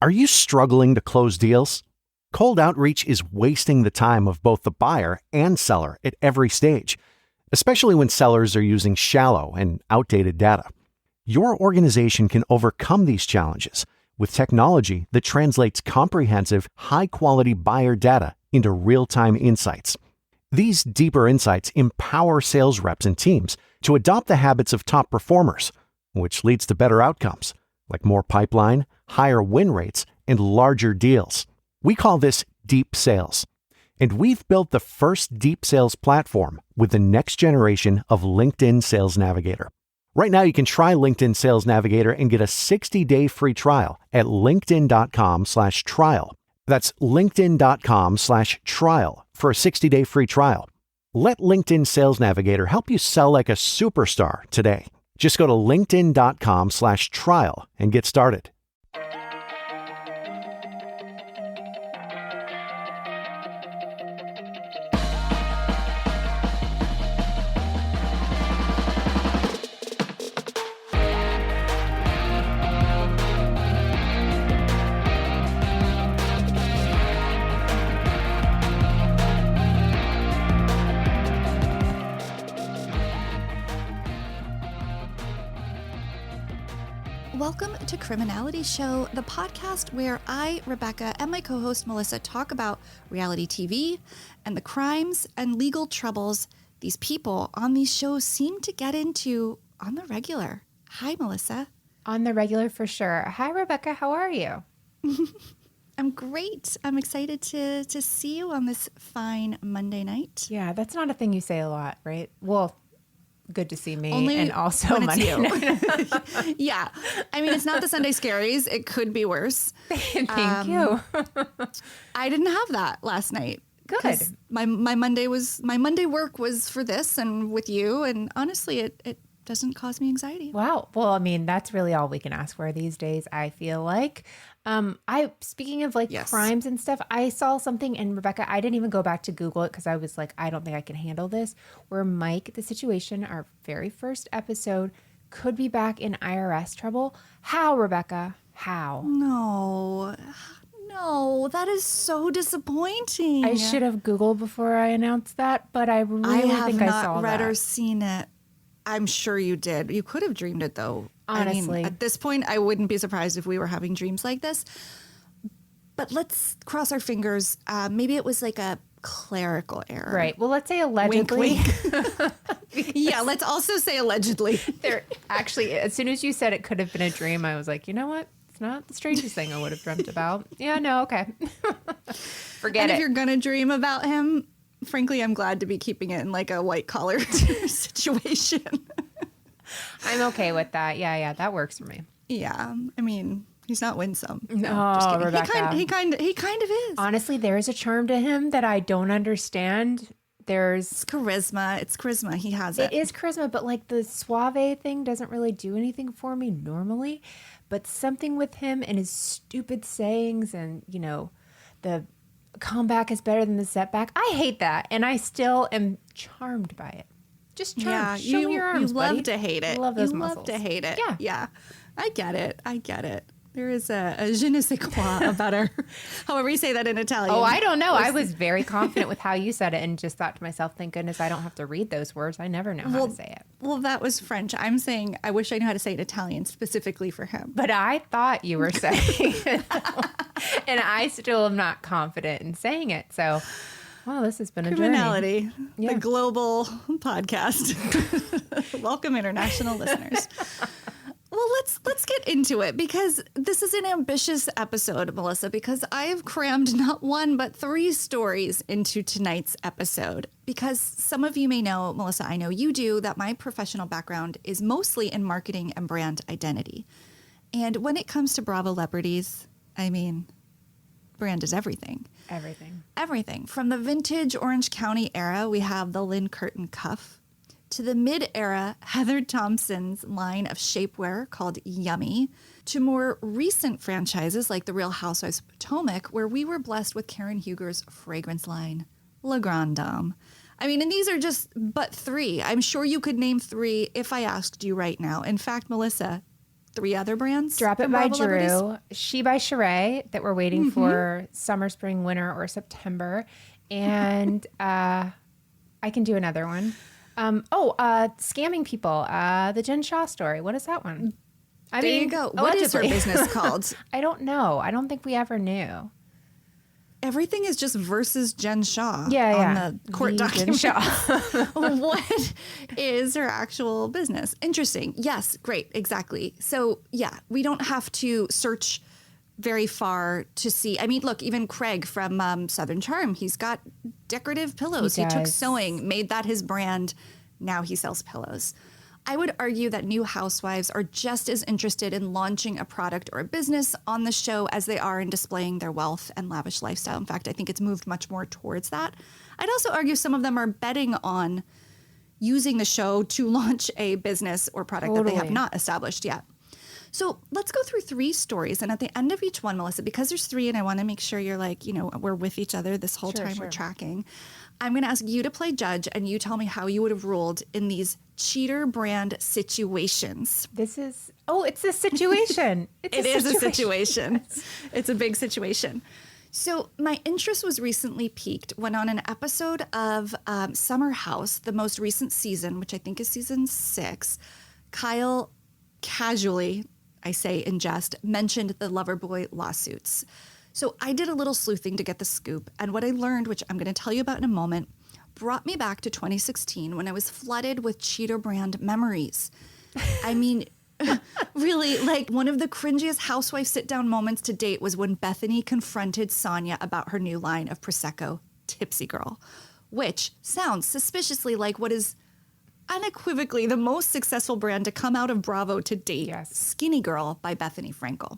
Are you struggling to close deals? Cold outreach is wasting the time of both the buyer and seller at every stage, especially when sellers are using shallow and outdated data. Your organization can overcome these challenges with technology that translates comprehensive, high-quality buyer data into real-time insights. These deeper insights empower sales reps and teams to adopt the habits of top performers, which leads to better outcomes, like more pipeline, higher win rates, and larger deals. We call this deep sales. And we've built the first deep sales platform with the next generation of LinkedIn Sales Navigator. Right now, you can try LinkedIn Sales Navigator and get a 60-day free trial at linkedin.com/trial. That's linkedin.com/trial for a 60-day free trial. Let LinkedIn Sales Navigator help you sell like a superstar today. Just go to linkedin.com/trial and get started. Welcome to Criminalityshow, the podcast where I, Rebekah, and my co-host Melissa talk about reality TV and the crimes and legal troubles these people on these shows seem to get into on the regular. Hi, Melissa. On the regular for sure. Hi, Rebekah. How are you? I'm great. I'm excited to see you on this fine Monday night. Yeah, that's not a thing you say a lot, right? Well, good to see me. Only and also when Monday it's night. Yeah. I mean, it's not the Sunday Scaries. It could be worse. Thank you. I didn't have that last night. Good. My Monday work was for this and with you. And honestly, it doesn't cause me anxiety. Wow. Well, I mean, that's really all we can ask for these days, I feel like. Speaking of Yes. crimes and stuff, I saw something, and Rebekah, I didn't even go back to Google it because I was like, I don't think I can handle this, where Mike, the Situation, our very first episode, could be back in IRS trouble. How, Rebekah? How? No, that is so disappointing. I should have Googled before I announced that, but I really think I saw not read that. or seen it. I'm sure you did. You could have dreamed it, though. Honestly. I mean, at this point, I wouldn't be surprised if we were having dreams like this. But let's cross our fingers. Maybe it was like a clerical error. Right. Well, let's say allegedly. Yeah, let's also say allegedly. There, actually, as soon as you said it could have been a dream, I was like, you know what? It's not the strangest thing I would have dreamt about. Yeah, no, okay. Forget And it. if you're going to dream about him, frankly, I'm glad to be keeping it in like a white collar situation. I'm okay with that. Yeah, that works for me. Yeah, I mean, he's not winsome. No, Oh, just kidding. Rebekah. He kind of is. Honestly, there is a charm to him that I don't understand. It's charisma. He has it. It is charisma, but like the suave thing doesn't really do anything for me normally. But something with him and his stupid sayings and, you know, the comeback is better than the setback. I hate that. And I still am charmed by it. Just charmed. Yeah, Show me your arms, you love buddy. to hate it. I love those you muscles. love to hate it. Yeah. Yeah. I get it. There is a je ne sais quoi about our, however you say that in Italian. Oh, I don't know. I was very confident with how you said it and just thought to myself, thank goodness I don't have to read those words. I never know how to say it. Well, that was French. I'm saying I wish I knew how to say it Italian specifically for him. But I thought you were saying it. And I still am not confident in saying it. So, well, this has been a journey. Criminality, Yeah. the global podcast. Welcome, international listeners. Well, let's get into it because this is an ambitious episode, Melissa, because I have crammed not one but 3 stories into tonight's episode. Because some of you may know, Melissa, I know you do, that my professional background is mostly in marketing and brand identity. And when it comes to Bravo-lebrities, I mean, brand is everything. Everything. From the vintage Orange County era, we have the Lynn Curtin cuff, to the mid-era Heather Thompson's line of shapewear called Yummy, to more recent franchises like The Real Housewives of Potomac, where we were blessed with Karen Huger's fragrance line, La Grande Dame. I mean, and these are just but 3. I'm sure you could name 3 if I asked you right now. In fact, Melissa, 3 other brands. Drop It from by Bravo-lebrities. Drew, She by Sheree that we're waiting for summer, spring, winter, or September. And I can do another one. Scamming people. The Jen Shaw story. What is that one? There you go. What is her business called? I don't know. I don't think we ever knew. Everything is just versus Jen Shaw on the court document. What is her actual business? Interesting. Yes, great. Exactly. So yeah, we don't have to search very far to see. I mean, look, even Craig from Southern Charm, he's got decorative pillows. He took sewing, made that his brand. Now he sells pillows. I would argue that new housewives are just as interested in launching a product or a business on the show as they are in displaying their wealth and lavish lifestyle. In fact, I think it's moved much more towards that. I'd also argue some of them are betting on using the show to launch a business or product that they have not established yet. So let's go through 3 stories. And at the end of each one, Melissa, because there's 3 and I want to make sure you're like, we're with each other this whole time we're tracking. I'm going to ask you to play judge and you tell me how you would have ruled in these cheater brand situations. It's a situation. It is a situation. It's a big situation. So my interest was recently piqued when on an episode of Summer House, the most recent season, which I think is season 6, Kyle casually, I say in jest, mentioned the Loverboy lawsuits. So I did a little sleuthing to get the scoop, and what I learned, which I'm going to tell you about in a moment, brought me back to 2016 when I was flooded with cheater brand memories. I mean, really, like one of the cringiest housewife sit-down moments to date was when Bethany confronted Sonia about her new line of Prosecco, Tipsy Girl, which sounds suspiciously like what is unequivocally the most successful brand to come out of Bravo to date, Skinny Girl by Bethany Frankel.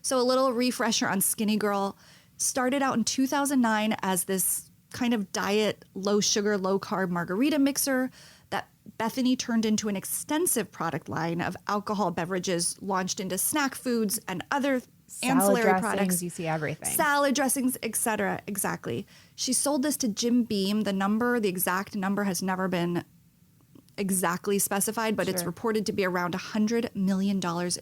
So a little refresher on Skinny Girl. Started out in 2009 as this kind of diet, low sugar, low carb margarita mixer that Bethany turned into an extensive product line of alcohol beverages, launched into snack foods and other ancillary products. You see everything. Salad dressings, etc. Exactly. She sold this to Jim Beam. The exact number has never been exactly specified, but it's reported to be around $100 million in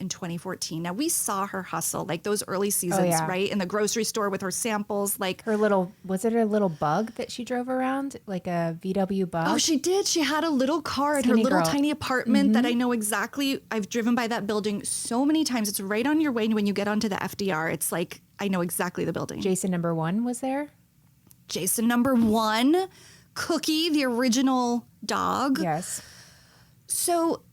2014. Now, we saw her hustle, like those early seasons, right? In the grocery store with her samples, like was it a little bug that she drove around? Like a VW bug? Oh, she did. She had a little car at her little tiny apartment that I know exactly. I've driven by that building so many times. It's right on your way when you get onto the FDR. It's like, I know exactly the building. Jason number 1 was there? Jason number 1, Cookie, the original dog. Yes. So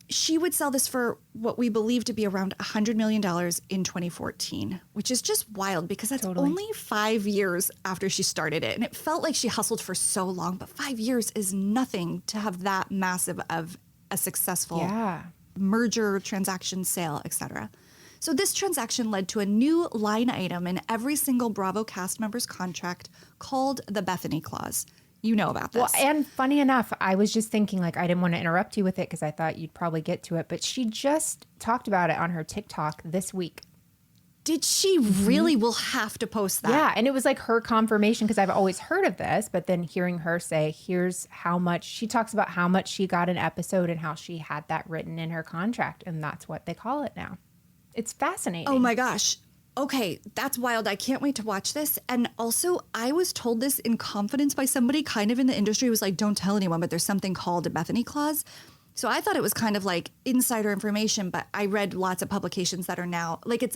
she would sell this for what we believe to be around $100 million in 2014, which is just wild because that's only 5 years after she started it. And it felt like she hustled for so long, but 5 years is nothing to have that massive of a successful merger, transaction, sale, etc. So this transaction led to a new line item in every single Bravo cast member's contract called the Bethany Clause. You know about this. Well, and funny enough, I was just thinking, like, I didn't want to interrupt you with it because I thought you'd probably get to it, but she just talked about it on her TikTok this week. Did she really? We'll have to post that. Yeah, and it was like her confirmation because I've always heard of this, but then hearing her say, here's how much, she talks about how much she got an episode and how she had that written in her contract, and that's what they call it now. It's fascinating. Oh my gosh. Okay, that's wild. I can't wait to watch this. And also, I was told this in confidence by somebody kind of in the industry who was like, don't tell anyone, but there's something called a Bethany Clause. So I thought it was kind of like insider information, but I read lots of publications that are now, like it's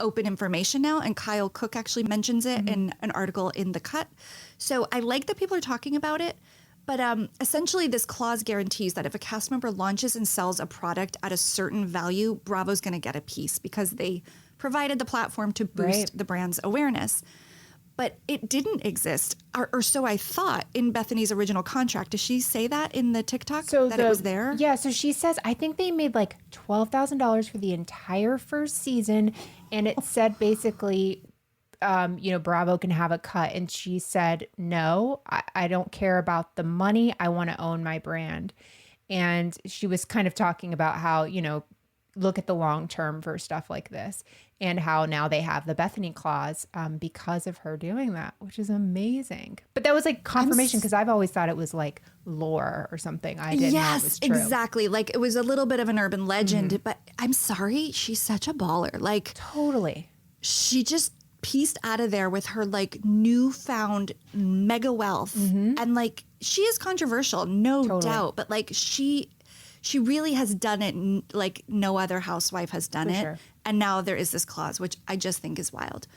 open information now. And Kyle Cook actually mentions it in an article in The Cut. So I like that people are talking about it. But essentially, this clause guarantees that if a cast member launches and sells a product at a certain value, Bravo's going to get a piece because they provided the platform to boost the brand's awareness. But it didn't exist, or so I thought, in Bethany's original contract. Does she say that in the TikTok it was there? Yeah, so she says, I think they made like $12,000 for the entire first season. And it said basically, Bravo can have a cut. And she said, no, I don't care about the money. I want to own my brand. And she was kind of talking about how, look at the long term for stuff like this and how now they have the Bethany Clause because of her doing that, which is amazing. But that was like confirmation because I've always thought it was like lore or something. I didn't know it was true. Exactly. Like it was a little bit of an urban legend, but I'm sorry, she's such a baller. Like, Totally. she just pieced out of there with her like newfound mega wealth. And like, she is controversial, no doubt, but like she really has done it like no other housewife has done it. Sure. And now there is this clause, which I just think is wild.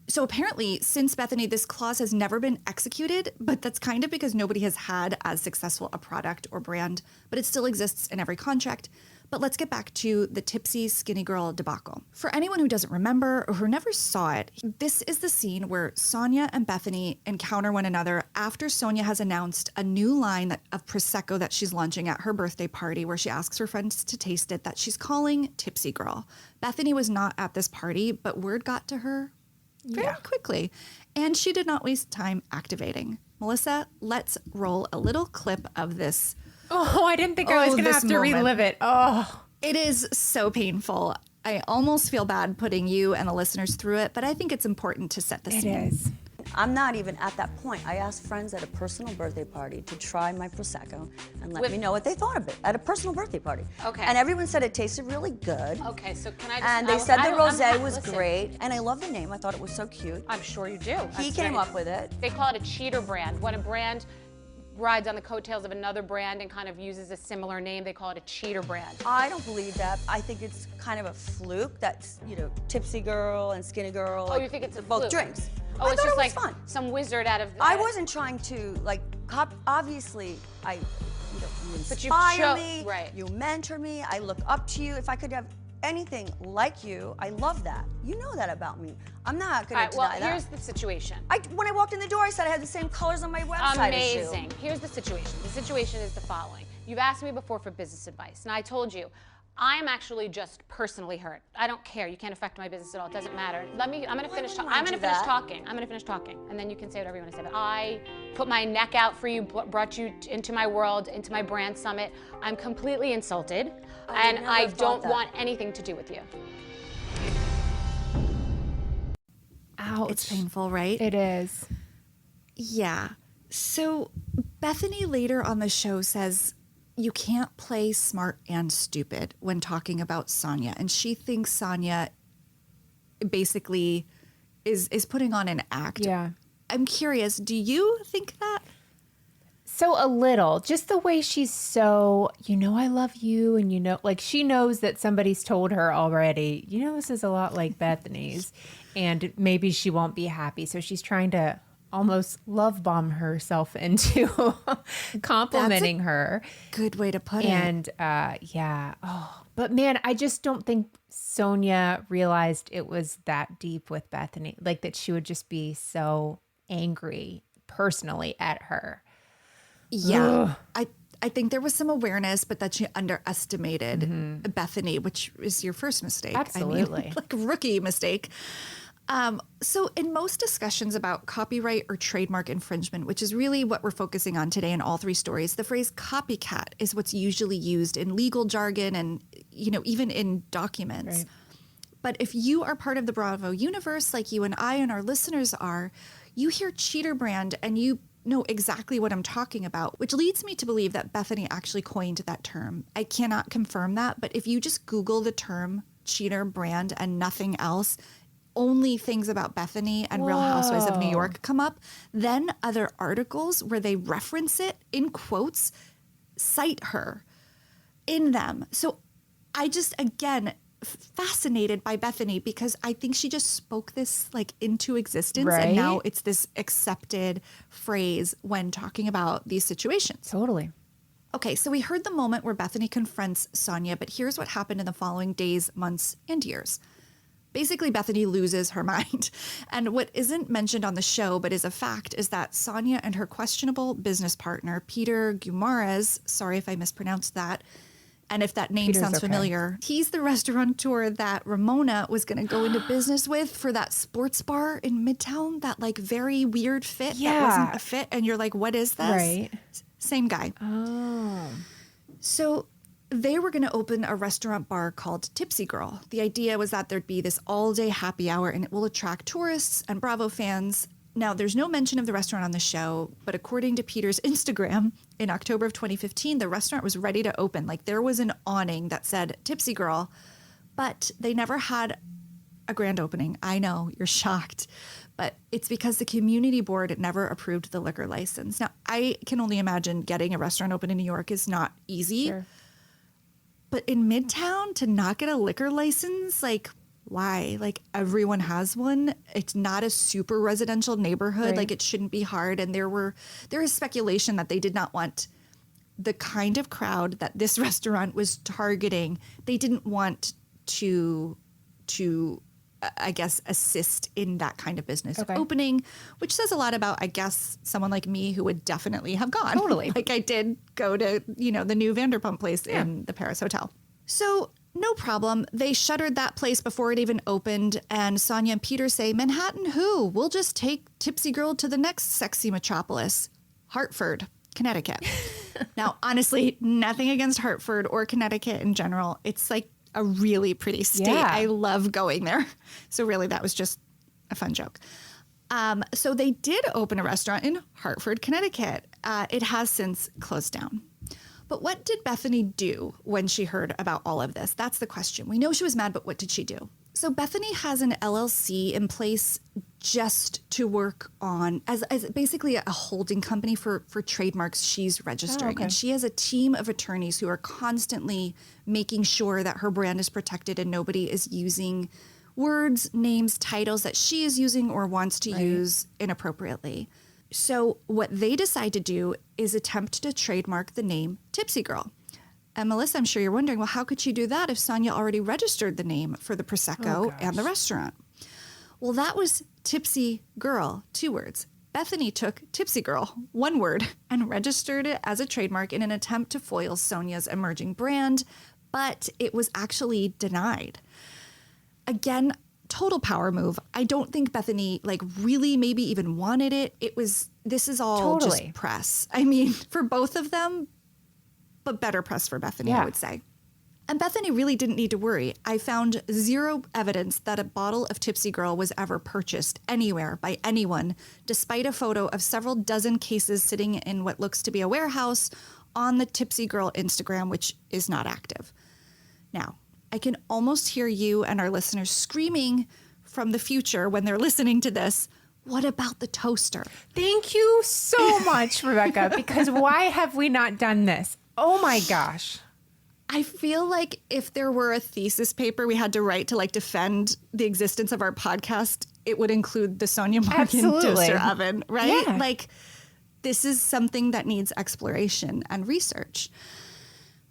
So apparently, since Bethany, this clause has never been executed, but that's kind of because nobody has had as successful a product or brand, but it still exists in every contract. But let's get back to the tipsy skinny girl debacle. For anyone who doesn't remember or who never saw it, this is the scene where Sonia and Bethany encounter one another after Sonia has announced a new line of Prosecco that she's launching at her birthday party, where she asks her friends to taste it, that she's calling Tipsy Girl. Bethany was not at this party, but word got to her very quickly, and she did not waste time activating. Melissa, let's roll a little clip of this. Oh, I didn't think I was going to have to relive it. Oh, it is so painful. I almost feel bad putting you and the listeners through it, but I think it's important to set the scene. it is. I'm not even at that point. I asked friends at a personal birthday party to try my Prosecco and let me know what they thought of it at a personal birthday party. Okay. And everyone said it tasted really good. Okay, so can I just... And they said the rosé was great. And I love the name. I thought it was so cute. I'm sure you do. He came up with it. They call it a cheater brand. When a brand rides on the coattails of another brand and kind of uses a similar name, they call it a cheater brand. I don't believe that. I think it's kind of a fluke. That's, Tipsy Girl and Skinny Girl. Oh, you think it's a both fluke? drinks. Oh, I it's thought just it was like fun. some wizard out of... I wasn't trying to obviously you But you inspire me, right. you mentor me, I look up to you. If I could have anything like you, I love that. You know that about me. I'm not gonna deny that. Here's the situation. When I walked in the door, I said I had the same colors on my website as you. Amazing. Here's the situation. The situation is the following. You've asked me before for business advice, and I told you, I'm actually just personally hurt. I don't care. You can't affect my business at all. It doesn't matter. I'm gonna finish talking. I'm gonna finish talking, and then you can say whatever you want to say. But I put my neck out for you, brought you into my world, into my brand summit. I'm completely insulted, and I don't want anything to do with you. Ouch. It's painful, right? It is. Yeah. So Bethany later on the show says, you can't play smart and stupid when talking about Sonia. And she thinks Sonia basically is putting on an act. Yeah. I'm curious, do you think that? So a little, just the way she's so, I love you. And like she knows that somebody's told her already, this is a lot like Bethany's and maybe she won't be happy. So she's trying to almost love bomb herself into complimenting her. Good way to put it. And but man, I just don't think Sonia realized it was that deep with Bethany, like that she would just be so angry personally at her. Yeah. I think there was some awareness, but that she underestimated Bethany, which is your first mistake. Absolutely. I mean, like rookie mistake. So in most discussions about copyright or trademark infringement, which is really what we're focusing on today in all three stories, the phrase copycat is what's usually used in legal jargon and, even in documents. Right. But if you are part of the Bravo universe, like you and I and our listeners are, you hear cheater brand and you know exactly what I'm talking about, which leads me to believe that Bethany actually coined that term. I cannot confirm that, but if you just Google the term cheater brand and nothing else, only things about Bethany and Real Housewives of New York come up, then other articles where they reference it in quotes cite her in them. So I just, again, fascinated by Bethany because I think she just spoke this like into existence. Right? And now it's this accepted phrase when talking about these situations. Totally. Okay, so we heard the moment where Bethany confronts Sonia, but here's what happened in the following days, months, and years. Basically, Bethany loses her mind. And what isn't mentioned on the show, but is a fact, is that Sonia and her questionable business partner, Peter Guimaraes, sorry if I mispronounced that, and if that name Peter's sounds okay. familiar, he's the restaurateur that Ramona was going to go into business with for that sports bar in Midtown, that like very weird fit that wasn't a fit. And you're like, what is this? Right. Same guy. Oh. So they were going to open a restaurant bar called Tipsy Girl. The idea was that there'd be this all-day happy hour and it will attract tourists and Bravo fans. Now, there's no mention of the restaurant on the show, but according to Peter's Instagram, in October of 2015, the restaurant was ready to open. Like there was an awning that said Tipsy Girl. But they never had a grand opening. I know, you're shocked. But it's because the community board never approved the liquor license. Now, I can only imagine getting a restaurant open in New York is not easy. Sure. But in Midtown, to not get a liquor license, like, why? Like, everyone has one. It's not a super residential neighborhood. Right. Like, it shouldn't be hard. And there is speculation that they did not want the kind of crowd that this restaurant was targeting. They didn't want to I guess, assist in that kind of business opening, which says a lot about, I guess, someone like me who would definitely have gone. Totally. Like I did go to, the new Vanderpump place in the Paris Hotel. So no problem. They shuttered that place before it even opened. And Sonia and Peter say, Manhattan who? We'll just take Tipsy Girl to the next sexy metropolis, Hartford, Connecticut. Now, honestly, nothing against Hartford or Connecticut in general. It's like a really pretty state. Yeah. I love going there. So really, that was just a fun joke. So they did open a restaurant in Hartford, Connecticut. It has since closed down. But what did Bethany do when she heard about all of this? That's the question. We know she was mad, but what did she do? So Bethany has an LLC in place just to work on as basically a holding company for trademarks she's registering. And she has a team of attorneys who are constantly making sure that her brand is protected and nobody is using words, names, titles that she is using or wants to use inappropriately. So what they decide to do is attempt to trademark the name Tipsy Girl. And Melissa, I'm sure you're wondering, well, how could she do that if Sonia already registered the name for the Prosecco and the restaurant? Well, that was Tipsy Girl, 2 words. Bethany took Tipsy Girl, 1 word, and registered it as a trademark in an attempt to foil Sonia's emerging brand, but it was actually denied. Again, total power move. I don't think Bethany really maybe even wanted it. This is all just press. I mean, for both of them, but better press for Bethany, I would say. And Bethany really didn't need to worry. I found 0 evidence that a bottle of Tipsy Girl was ever purchased anywhere by anyone, despite a photo of several dozen cases sitting in what looks to be a warehouse on the Tipsy Girl Instagram, which is not active. Now, I can almost hear you and our listeners screaming from the future when they're listening to this, what about the toaster? Thank you so much, Rebekah, because why have we not done this? Oh my gosh. I feel like if there were a thesis paper we had to write to defend the existence of our podcast, it would include the Sonia Morgan toaster oven, right? Yeah. This is something that needs exploration and research.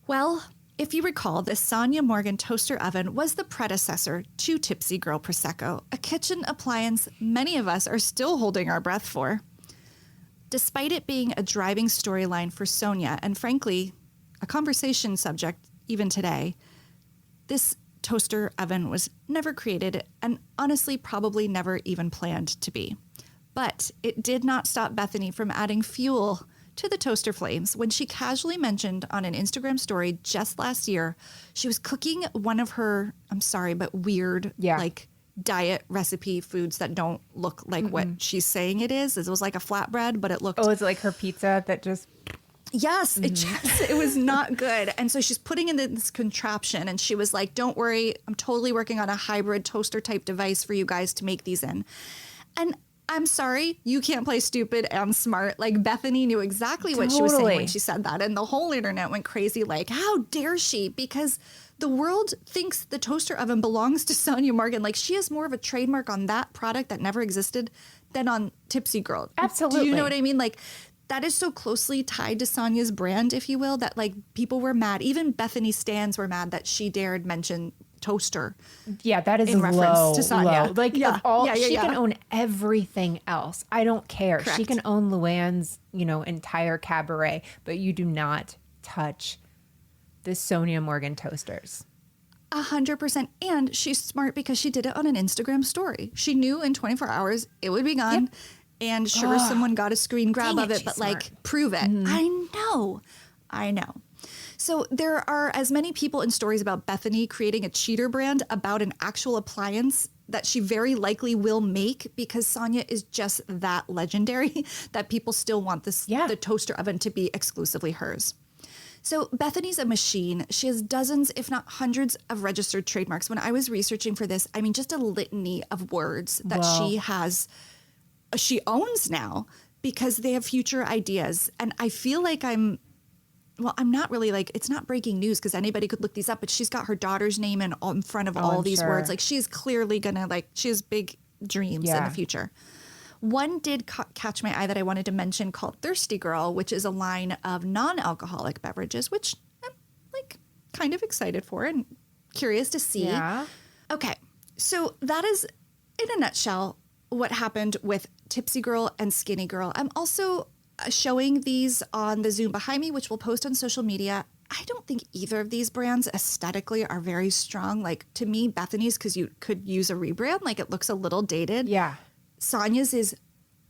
Well, if you recall, the Sonia Morgan toaster oven was the predecessor to Tipsy Girl Prosecco, a kitchen appliance many of us are still holding our breath for. Despite it being a driving storyline for Sonia, and frankly, a conversation subject even today, this toaster oven was never created and honestly probably never even planned to be. But it did not stop Bethany from adding fuel to the toaster flames when she casually mentioned on an Instagram story just last year she was cooking one of her, I'm sorry, but weird, diet recipe foods that don't look like what she's saying it is. It was like a flatbread, but it looked... Oh, it's like her pizza that just... Yes, it was not good. And so she's putting in this contraption and she was like, don't worry, I'm totally working on a hybrid toaster type device for you guys to make these in. And I'm sorry, you can't play stupid and smart. Bethany knew exactly what she was saying when she said that. And the whole internet went crazy how dare she? Because the world thinks the toaster oven belongs to Sonia Morgan. She has more of a trademark on that product that never existed than on Tipsy Girl. Absolutely. Do you know what I mean? That is so closely tied to Sonia's brand, if you will, that people were mad. Even Bethany stans were mad that she dared mention toaster. Yeah, that is in reference to Sonia. Low. She can own everything else. I don't care. Correct. She can own Luann's, entire cabaret, but you do not touch the Sonia Morgan toasters. 100%. And she's smart because she did it on an Instagram story. She knew in 24 hours it would be gone. Yep. And sure, someone got a screen grab of it, but smart. Prove it. Mm-hmm. I know. So there are as many people and stories about Bethany creating a cheater brand about an actual appliance that she very likely will make because Sonia is just that legendary that people still want the toaster oven to be exclusively hers. So Bethany's a machine. She has dozens, if not hundreds, of registered trademarks. When I was researching for this, I mean, just a litany of words that she owns now because they have future ideas. And I feel like I'm not really like, it's not breaking news because anybody could look these up, but she's got her daughter's name in front of all these words. Like she's clearly gonna she has big dreams in the future. One did catch my eye that I wanted to mention called Thirsty Girl, which is a line of non-alcoholic beverages, which I'm like kind of excited for and curious to see. Yeah. Okay. So that is in a nutshell what happened with Tipsy Girl and Skinny Girl. I'm also showing these on the Zoom behind me, which we'll post on social media. I don't think either of these brands aesthetically are very strong. Like to me, Bethany's, because you could use a rebrand, like it looks a little dated. Yeah. Sonya's is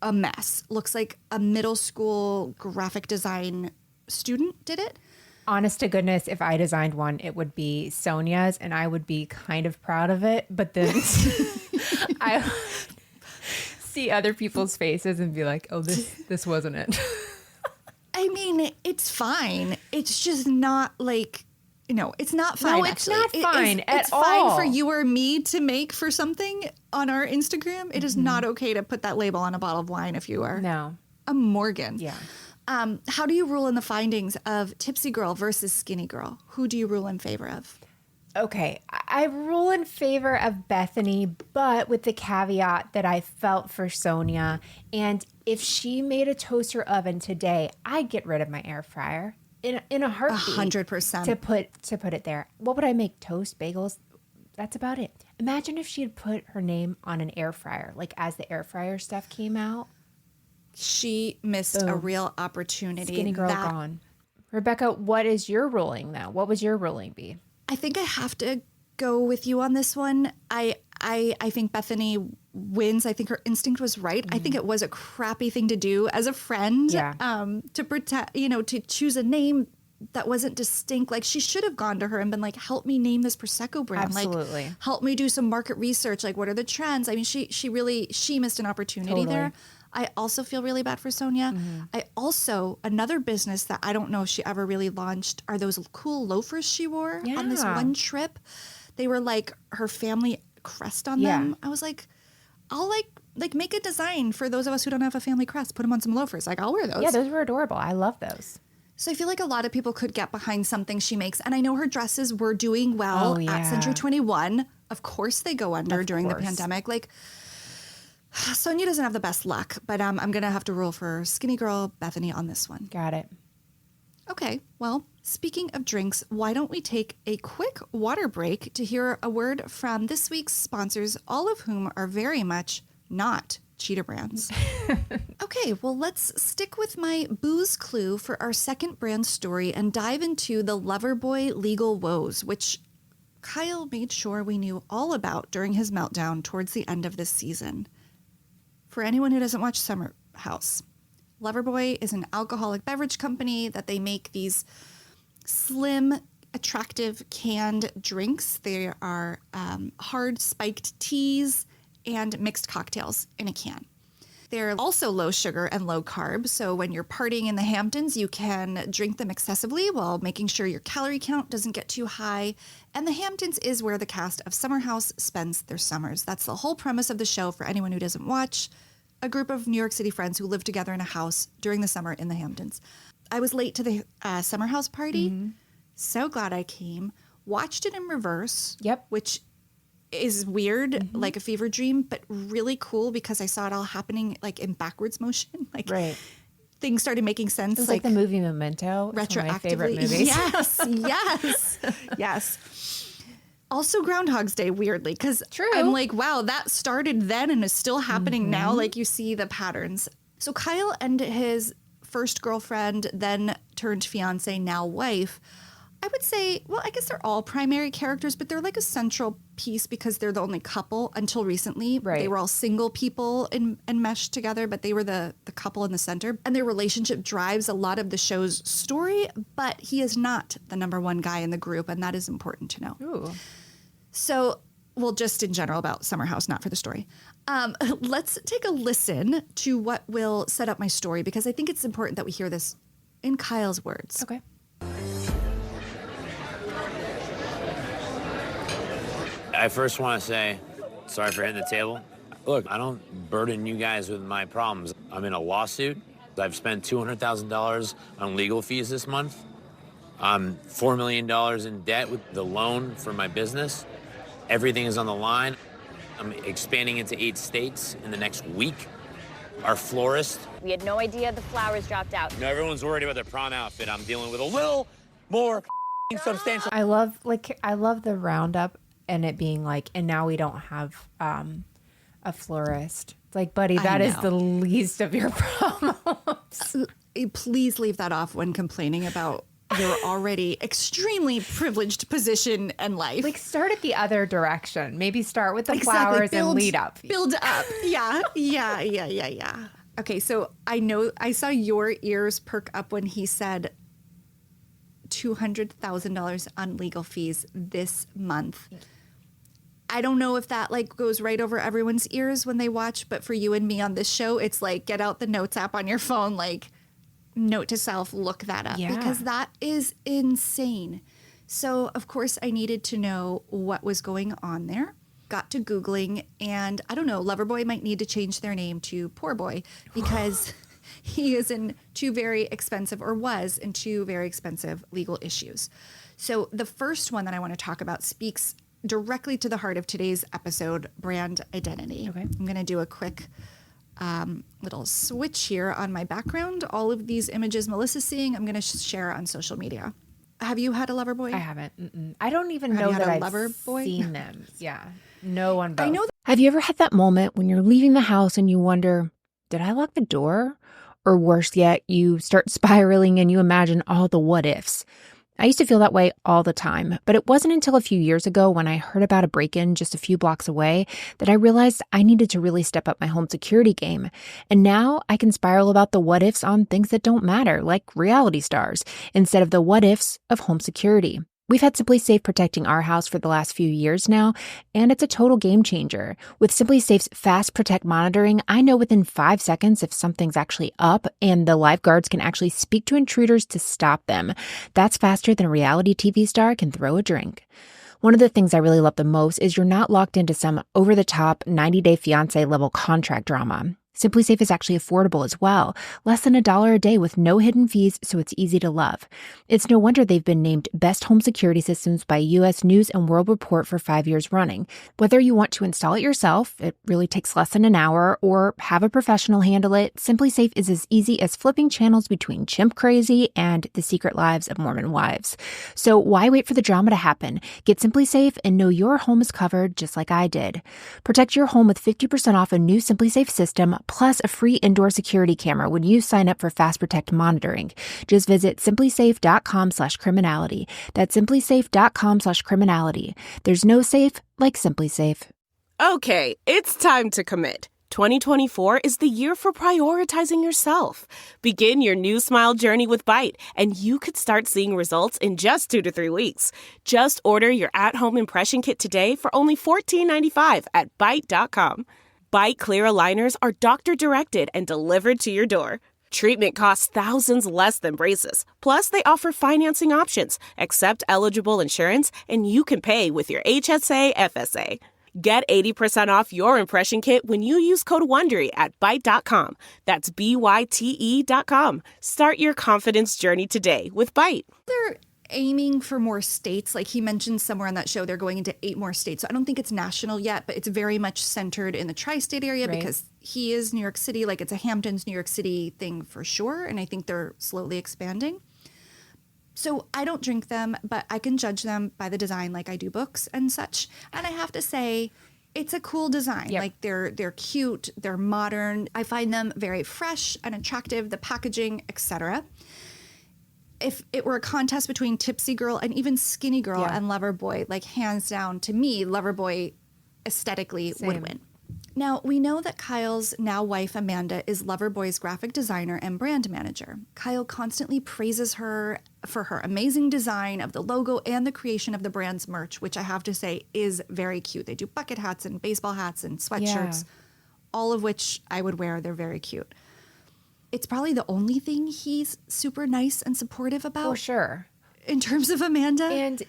a mess. Looks like a middle school graphic design student did it. Honest to goodness, if I designed one, it would be Sonia's, and I would be kind of proud of it. But then I see other people's faces and be like, "Oh, this wasn't it." I mean, it's fine. It's just not like, it's not fine. No, it's actually. not fine at it's all. It's fine for you or me to make for something on our Instagram. It is not okay to put that label on a bottle of wine if you are a Morgan. Yeah. How do you rule in the findings of Tipsy Girl versus Skinny Girl? Who do you rule in favor of? Okay, I rule in favor of Bethany, but with the caveat that I felt for Sonia. And if she made a toaster oven today, I'd get rid of my air fryer in a heartbeat. 100%. To put it there. What would I make? Toast, bagels? That's about it. Imagine if she had put her name on an air fryer, like as the air fryer stuff came out. She missed a real opportunity. Skinny Girl gone. Rebekah, what is your ruling though? What would your ruling be? I think I have to go with you on this one. I think Bethany wins. I think her instinct was right. I think it was a crappy thing to do as a friend. To protect, to choose a name that wasn't distinct. Like she should have gone to her and been like, help me name this Prosecco brand. Absolutely. Like help me do some market research. Like what are the trends? I mean, she missed an opportunity there. I also feel really bad for Sonia. I also, another business that I don't know if she ever really launched are those cool loafers she wore on this one trip. They were like her family crest on them. I was like, I'll like make a design for those of us who don't have a family crest. Put them on some loafers. Like I'll wear those. Yeah, those were adorable. I love those. So I feel like a lot of people could get behind something she makes. And I know her dresses were doing well at Century 21. Of course they go under during the pandemic. Like Sonia doesn't have the best luck, but I'm going to have to rule for Skinny Girl Bethany on this one. Got it. Okay, well, speaking of drinks, why don't we take a quick water break to hear a word from this week's sponsors, all of whom are very much not cheetah brands. Okay, well, let's stick with my booze clue for our second brand story and dive into the Loverboy legal woes, which Kyle made sure we knew all about during his meltdown towards the end of this season. For anyone who doesn't watch Summer House, Loverboy is an alcoholic beverage company that they make these slim, attractive canned drinks. They are hard spiked teas and mixed cocktails in a can. They're also low sugar and low carb, so when you're partying in the Hamptons, you can drink them excessively while making sure your calorie count doesn't get too high. And the Hamptons is where the cast of Summer House spends their summers. That's the whole premise of the show for anyone who doesn't watch. A group of New York City friends who live together in a house during the summer in the Hamptons. I was late to the Summer House party. So glad I came. Watched it in reverse. Yep. Which is weird, like a fever dream, but really cool because I saw it all happening like in backwards motion. Like things started making sense. It was like the movie Memento. Retroactively. It's one of my favorite movies. Yes. Also Groundhog's Day, weirdly, because I'm like, wow, that started then and is still happening now. Like you see the patterns. So Kyle and his first girlfriend, then turned fiance, now wife, I would say, well, I guess they're all primary characters, but they're like a central piece because they're the only couple until recently. They were all single people and meshed together, but they were the couple in the center. And their relationship drives a lot of the show's story, but he is not the number one guy in the group, and that is important to know. Ooh. So, well, just in general about Summer House, not for the story. Let's take a listen to what will set up my story because I think it's important that we hear this in Kyle's words. Okay. I first want to say sorry for hitting the table. Look, I don't burden you guys with my problems. I'm in a lawsuit. I've spent $200,000 on legal fees this month. I'm $4 million in debt with the loan for my business. Everything is on the line. I'm expanding into 8 states in the next week. Our florist. We had no idea the flowers dropped out. No, everyone's worried about their prom outfit. I'm dealing with a little more substantial. I love the roundup and it being like, and now we don't have a florist. It's like, buddy, that is the least of your problems. Please leave that off when complaining about your already extremely privileged position and life. Like, start at the other direction. Maybe start with the flowers and lead up. Build up. Yeah. Okay, so I saw your ears perk up when he said $200,000 on legal fees this month. I don't know if that like goes right over everyone's ears when they watch, but for you and me on this show, it's like, get out the notes app on your phone, like, note to self, look that up, because that is insane. So, of course, I needed to know what was going on there. Got to Googling, and I don't know, Loverboy might need to change their name to Poor Boy because he is in two very expensive, or was in two very expensive legal issues. So the first one that I want to talk about speaks directly to the heart of today's episode, brand identity. Okay. I'm going to do a quick little switch here on my background. All of these images Melissa's seeing, I'm going to share on social media. Have you had a lover boy? I haven't. I don't even know that I've seen them. Yeah. No one. I know. Have you ever had that moment when you're leaving the house and you wonder, did I lock the door? Or worse yet, you start spiraling and you imagine all the what ifs. I used to feel that way all the time, but it wasn't until a few years ago when I heard about a break-in just a few blocks away that I realized I needed to really step up my home security game. And now I can spiral about the what ifs on things that don't matter, like reality stars, instead of the what ifs of home security. We've had Simply Safe protecting our house for the last few years now, and it's a total game changer. With Simply Safe's Fast Protect monitoring, I know within 5 seconds if something's actually up, and the lifeguards can actually speak to intruders to stop them. That's faster than a reality TV star can throw a drink. One of the things I really love the most is you're not locked into some over-the-top 90-day fiancé level contract drama. Simply Safe is actually affordable as well, less than $1 a day with no hidden fees, so it's easy to love. It's no wonder they've been named Best Home Security Systems by U.S. News & World Report for 5 years running. Whether you want to install it yourself, it really takes less than an hour, or have a professional handle it, Simply Safe is as easy as flipping channels between Chimp Crazy and The Secret Lives of Mormon Wives. So why wait for the drama to happen? Get Simply Safe and know your home is covered just like I did. Protect your home with 50% off a new Simply Safe system, plus a free indoor security camera when you sign up for Fast Protect monitoring. Just visit simplysafe.com/criminality. That's simplysafe.com/criminality. There's no safe like Simply Safe. Okay, it's time to commit. 2024 is the year for prioritizing yourself. Begin your new smile journey with Byte, and you could start seeing results in just 2 to 3 weeks. Just order your at-home impression kit today for only $14.95 at Byte.com. Byte Clear aligners are doctor-directed and delivered to your door. Treatment costs thousands less than braces. Plus, they offer financing options, accept eligible insurance, and you can pay with your HSA FSA. Get 80% off your impression kit when you use code WONDERY at Byte.com. That's BYTE.com. Start your confidence journey today with Byte. They're aiming for more states. Like he mentioned somewhere on that show, they're going into 8 more states. So I don't think it's national yet, but it's very much centered in the tri-state area because he is New York City. Like it's a Hamptons, New York City thing for sure. And I think they're slowly expanding. So I don't drink them, but I can judge them by the design like I do books and such. And I have to say, it's a cool design. Yep. Like they're cute, they're modern. I find them very fresh and attractive, the packaging, etc. If it were a contest between Tipsy Girl and even Skinny Girl and Loverboy, like hands down to me, Loverboy aesthetically would win. Now, we know that Kyle's now wife, Amanda, is Loverboy's graphic designer and brand manager. Kyle constantly praises her for her amazing design of the logo and the creation of the brand's merch, which I have to say is very cute. They do bucket hats and baseball hats and sweatshirts, all of which I would wear. They're very cute. It's probably the only thing he's super nice and supportive about. For sure. in terms of Amanda. And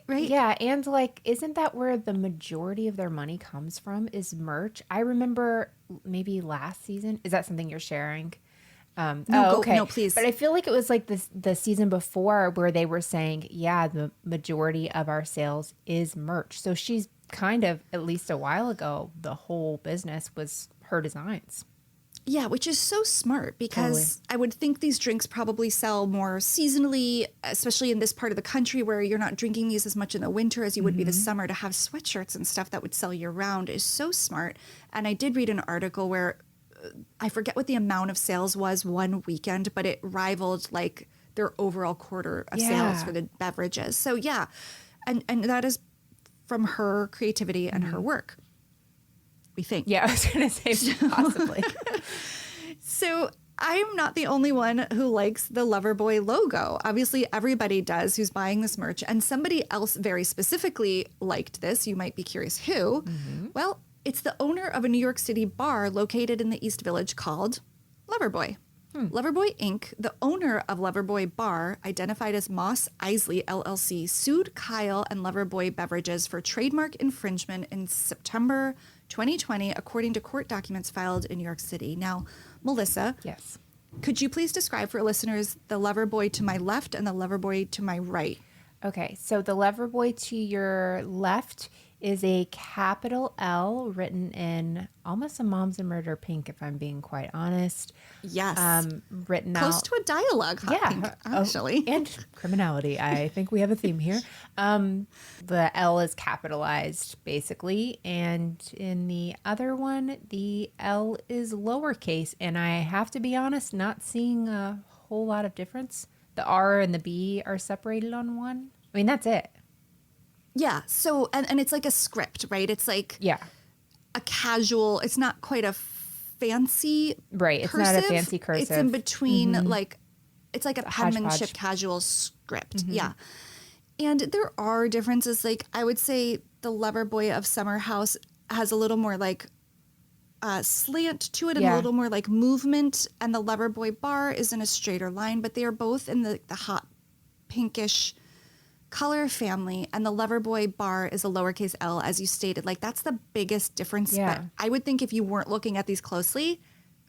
right? Yeah, and like, isn't that where the majority of their money comes from? Is merch? I remember maybe last season. Is that something you're sharing? No, please. But I feel like it was like the season before where they were saying, yeah, the majority of our sales is merch. So she's kind of, at least a while ago, the whole business was her designs. Yeah, which is so smart because I would think these drinks probably sell more seasonally, especially in this part of the country where you're not drinking these as much in the winter as you would be the summer. To have sweatshirts and stuff that would sell year round is so smart. And I did read an article where I forget what the amount of sales was one weekend, but it rivaled like their overall quarter of sales for the beverages. So yeah, and that is from her creativity and her work. We think. Yeah, I was going to say possibly. So I'm not the only one who likes the Loverboy logo. Obviously, everybody does who's buying this merch. And somebody else very specifically liked this. You might be curious who. Well, it's the owner of a New York City bar located in the East Village called Loverboy. Loverboy Inc., the owner of Loverboy Bar, identified as Moss Isley LLC, sued Kyle and Loverboy Beverages for trademark infringement in September 2020, according to court documents filed in New York City. Now, Melissa, Yes. could you please describe for listeners the Loverboy to my left and the Loverboy to my right? Okay, so the Loverboy to your left is a capital L written in almost a Moms and Murder pink, if I'm being quite honest. Yes. Written Close out. to a dialogue hot pink, actually. And criminality. I think we have a theme here. The L is capitalized, basically. And in the other one, the L is lowercase. And I have to be honest, not seeing a whole lot of difference. The R and the B are separated on one. I mean, that's it. Yeah. So, and it's like a script, right? It's like a casual, it's not quite a fancy Right. It's cursive. not a fancy cursive. It's in between, like, it's like a penmanship hodgepodge. casual script. Yeah. And there are differences. Like, I would say the Loverboy of Summer House has a little more like slant to it and a little more like movement. And the Loverboy Bar is in a straighter line, but they are both in the hot pinkish color family, and the Loverboy Bar is a lowercase L, as you stated. Like, that's the biggest difference. Yeah. But I would think if you weren't looking at these closely,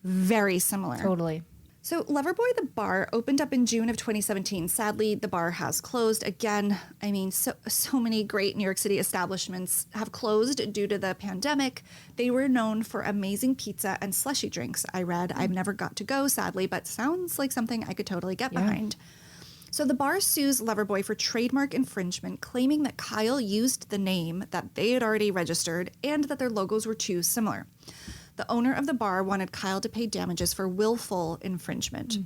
very similar. Totally. So Loverboy the bar opened up in June of 2017. Sadly, the bar has closed again. I mean, so many great New York City establishments have closed due to the pandemic. They were known for amazing pizza and slushy drinks. I read. I've never got to go, sadly, but sounds like something I could totally get behind. So the bar sues Loverboy for trademark infringement, claiming that Kyle used the name that they had already registered and that their logos were too similar. The owner of the bar wanted Kyle to pay damages for willful infringement.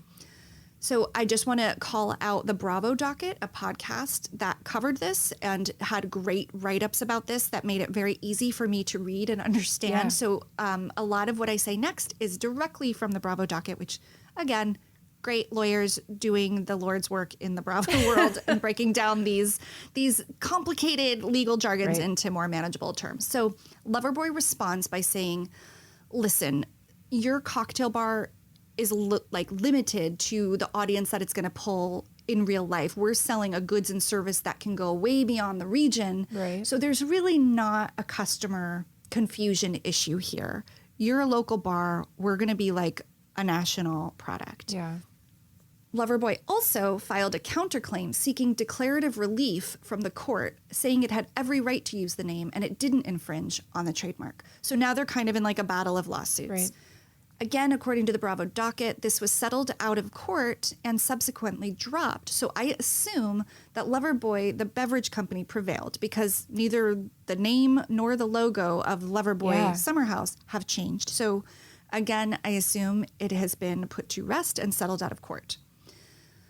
So I just want to call out the Bravo docket, a podcast that covered this and had great write-ups about this that made it very easy for me to read and understand. Yeah. So a lot of what I say next is directly from the Bravo docket, which, again, great lawyers doing the Lord's work in the Bravo world and breaking down these complicated legal jargons into more manageable terms. So Loverboy responds by saying, listen, your cocktail bar is limited to the audience that it's going to pull in real life. We're selling a goods and service that can go way beyond the region. Right. So there's really not a customer confusion issue here. You're a local bar. We're going to be like a national product. Yeah. Loverboy also filed a counterclaim seeking declarative relief from the court, saying it had every right to use the name and it didn't infringe on the trademark. So now they're kind of in like a battle of lawsuits. Right. Again, according to the Bravo docket, this was settled out of court and subsequently dropped. So I assume that Loverboy, the beverage company, prevailed because neither the name nor the logo of Loverboy Summer House have changed. So again, I assume it has been put to rest and settled out of court.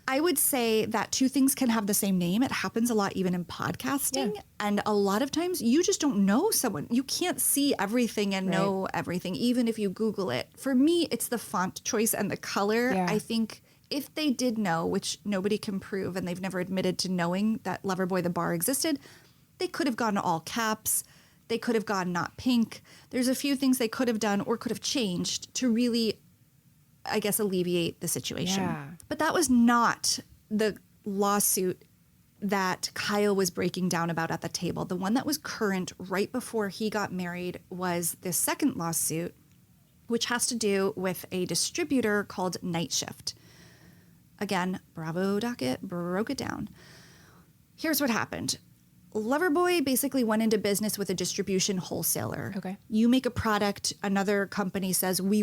I would say that two things can have the same name. It happens a lot even in podcasting. Yeah. And a lot of times you just don't know someone. You can't see everything and know everything, even if you Google it. For me, it's the font choice and the color. Yeah. I think if they did know, which nobody can prove, and they've never admitted to knowing that Loverboy the bar existed, they could have gone all caps. They could have gone not pink. There's a few things they could have done or could have changed to really, I guess, alleviate the situation. Yeah. But that was not the lawsuit that Kyle was breaking down about at the table. The one that was current right before he got married was this second lawsuit, which has to do with a distributor called Night Shift. Again, Bravo docket broke it down. Here's what happened. Loverboy basically went into business with a distribution wholesaler. Okay. You make a product, another company says, we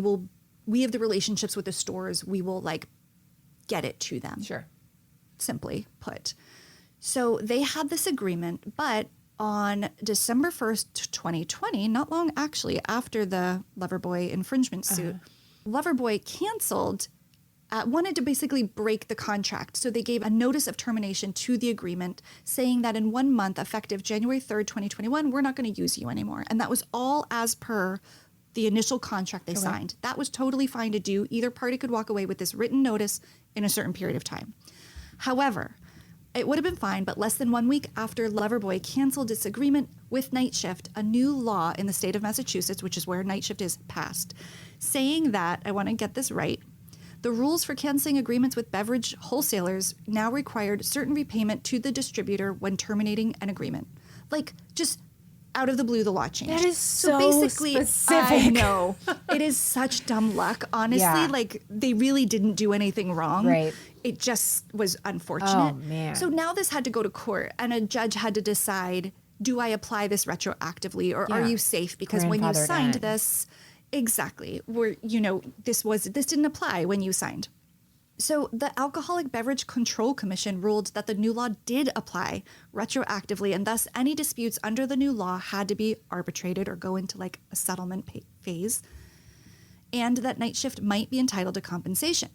have the relationships with the stores, we will like get it to them. Sure. Simply put. So they had this agreement, but on December 1st, 2020, not long actually after the Loverboy infringement suit, Loverboy canceled, wanted to basically break the contract. So they gave a notice of termination to the agreement saying that in 1 month, effective January 3rd, 2021, we're not going to use you anymore. And that was all as per the initial contract they signed. That was totally fine to do. Either party could walk away with this written notice in a certain period of time. However, it would have been fine, but less than 1 week after Loverboy canceled its agreement with Night Shift, a new law in the state of Massachusetts, which is where Night Shift is, passed, saying that, I want to get this right, the rules for canceling agreements with beverage wholesalers now required certain repayment to the distributor when terminating an agreement. Like, just out of the blue, the law changed. That is so basically, specific. I know. It is such dumb luck, honestly. Yeah. Like, they really didn't do anything wrong. Right. It just was unfortunate. Oh, man. So now this had to go to court, and a judge had to decide, do I apply this retroactively, or are you safe? Because when you Grandfathered signed in. this, exactly, this didn't apply when you signed. So the Alcoholic Beverage Control Commission ruled that the new law did apply retroactively, and thus any disputes under the new law had to be arbitrated or go into like a settlement phase, and that Night Shift might be entitled to compensation.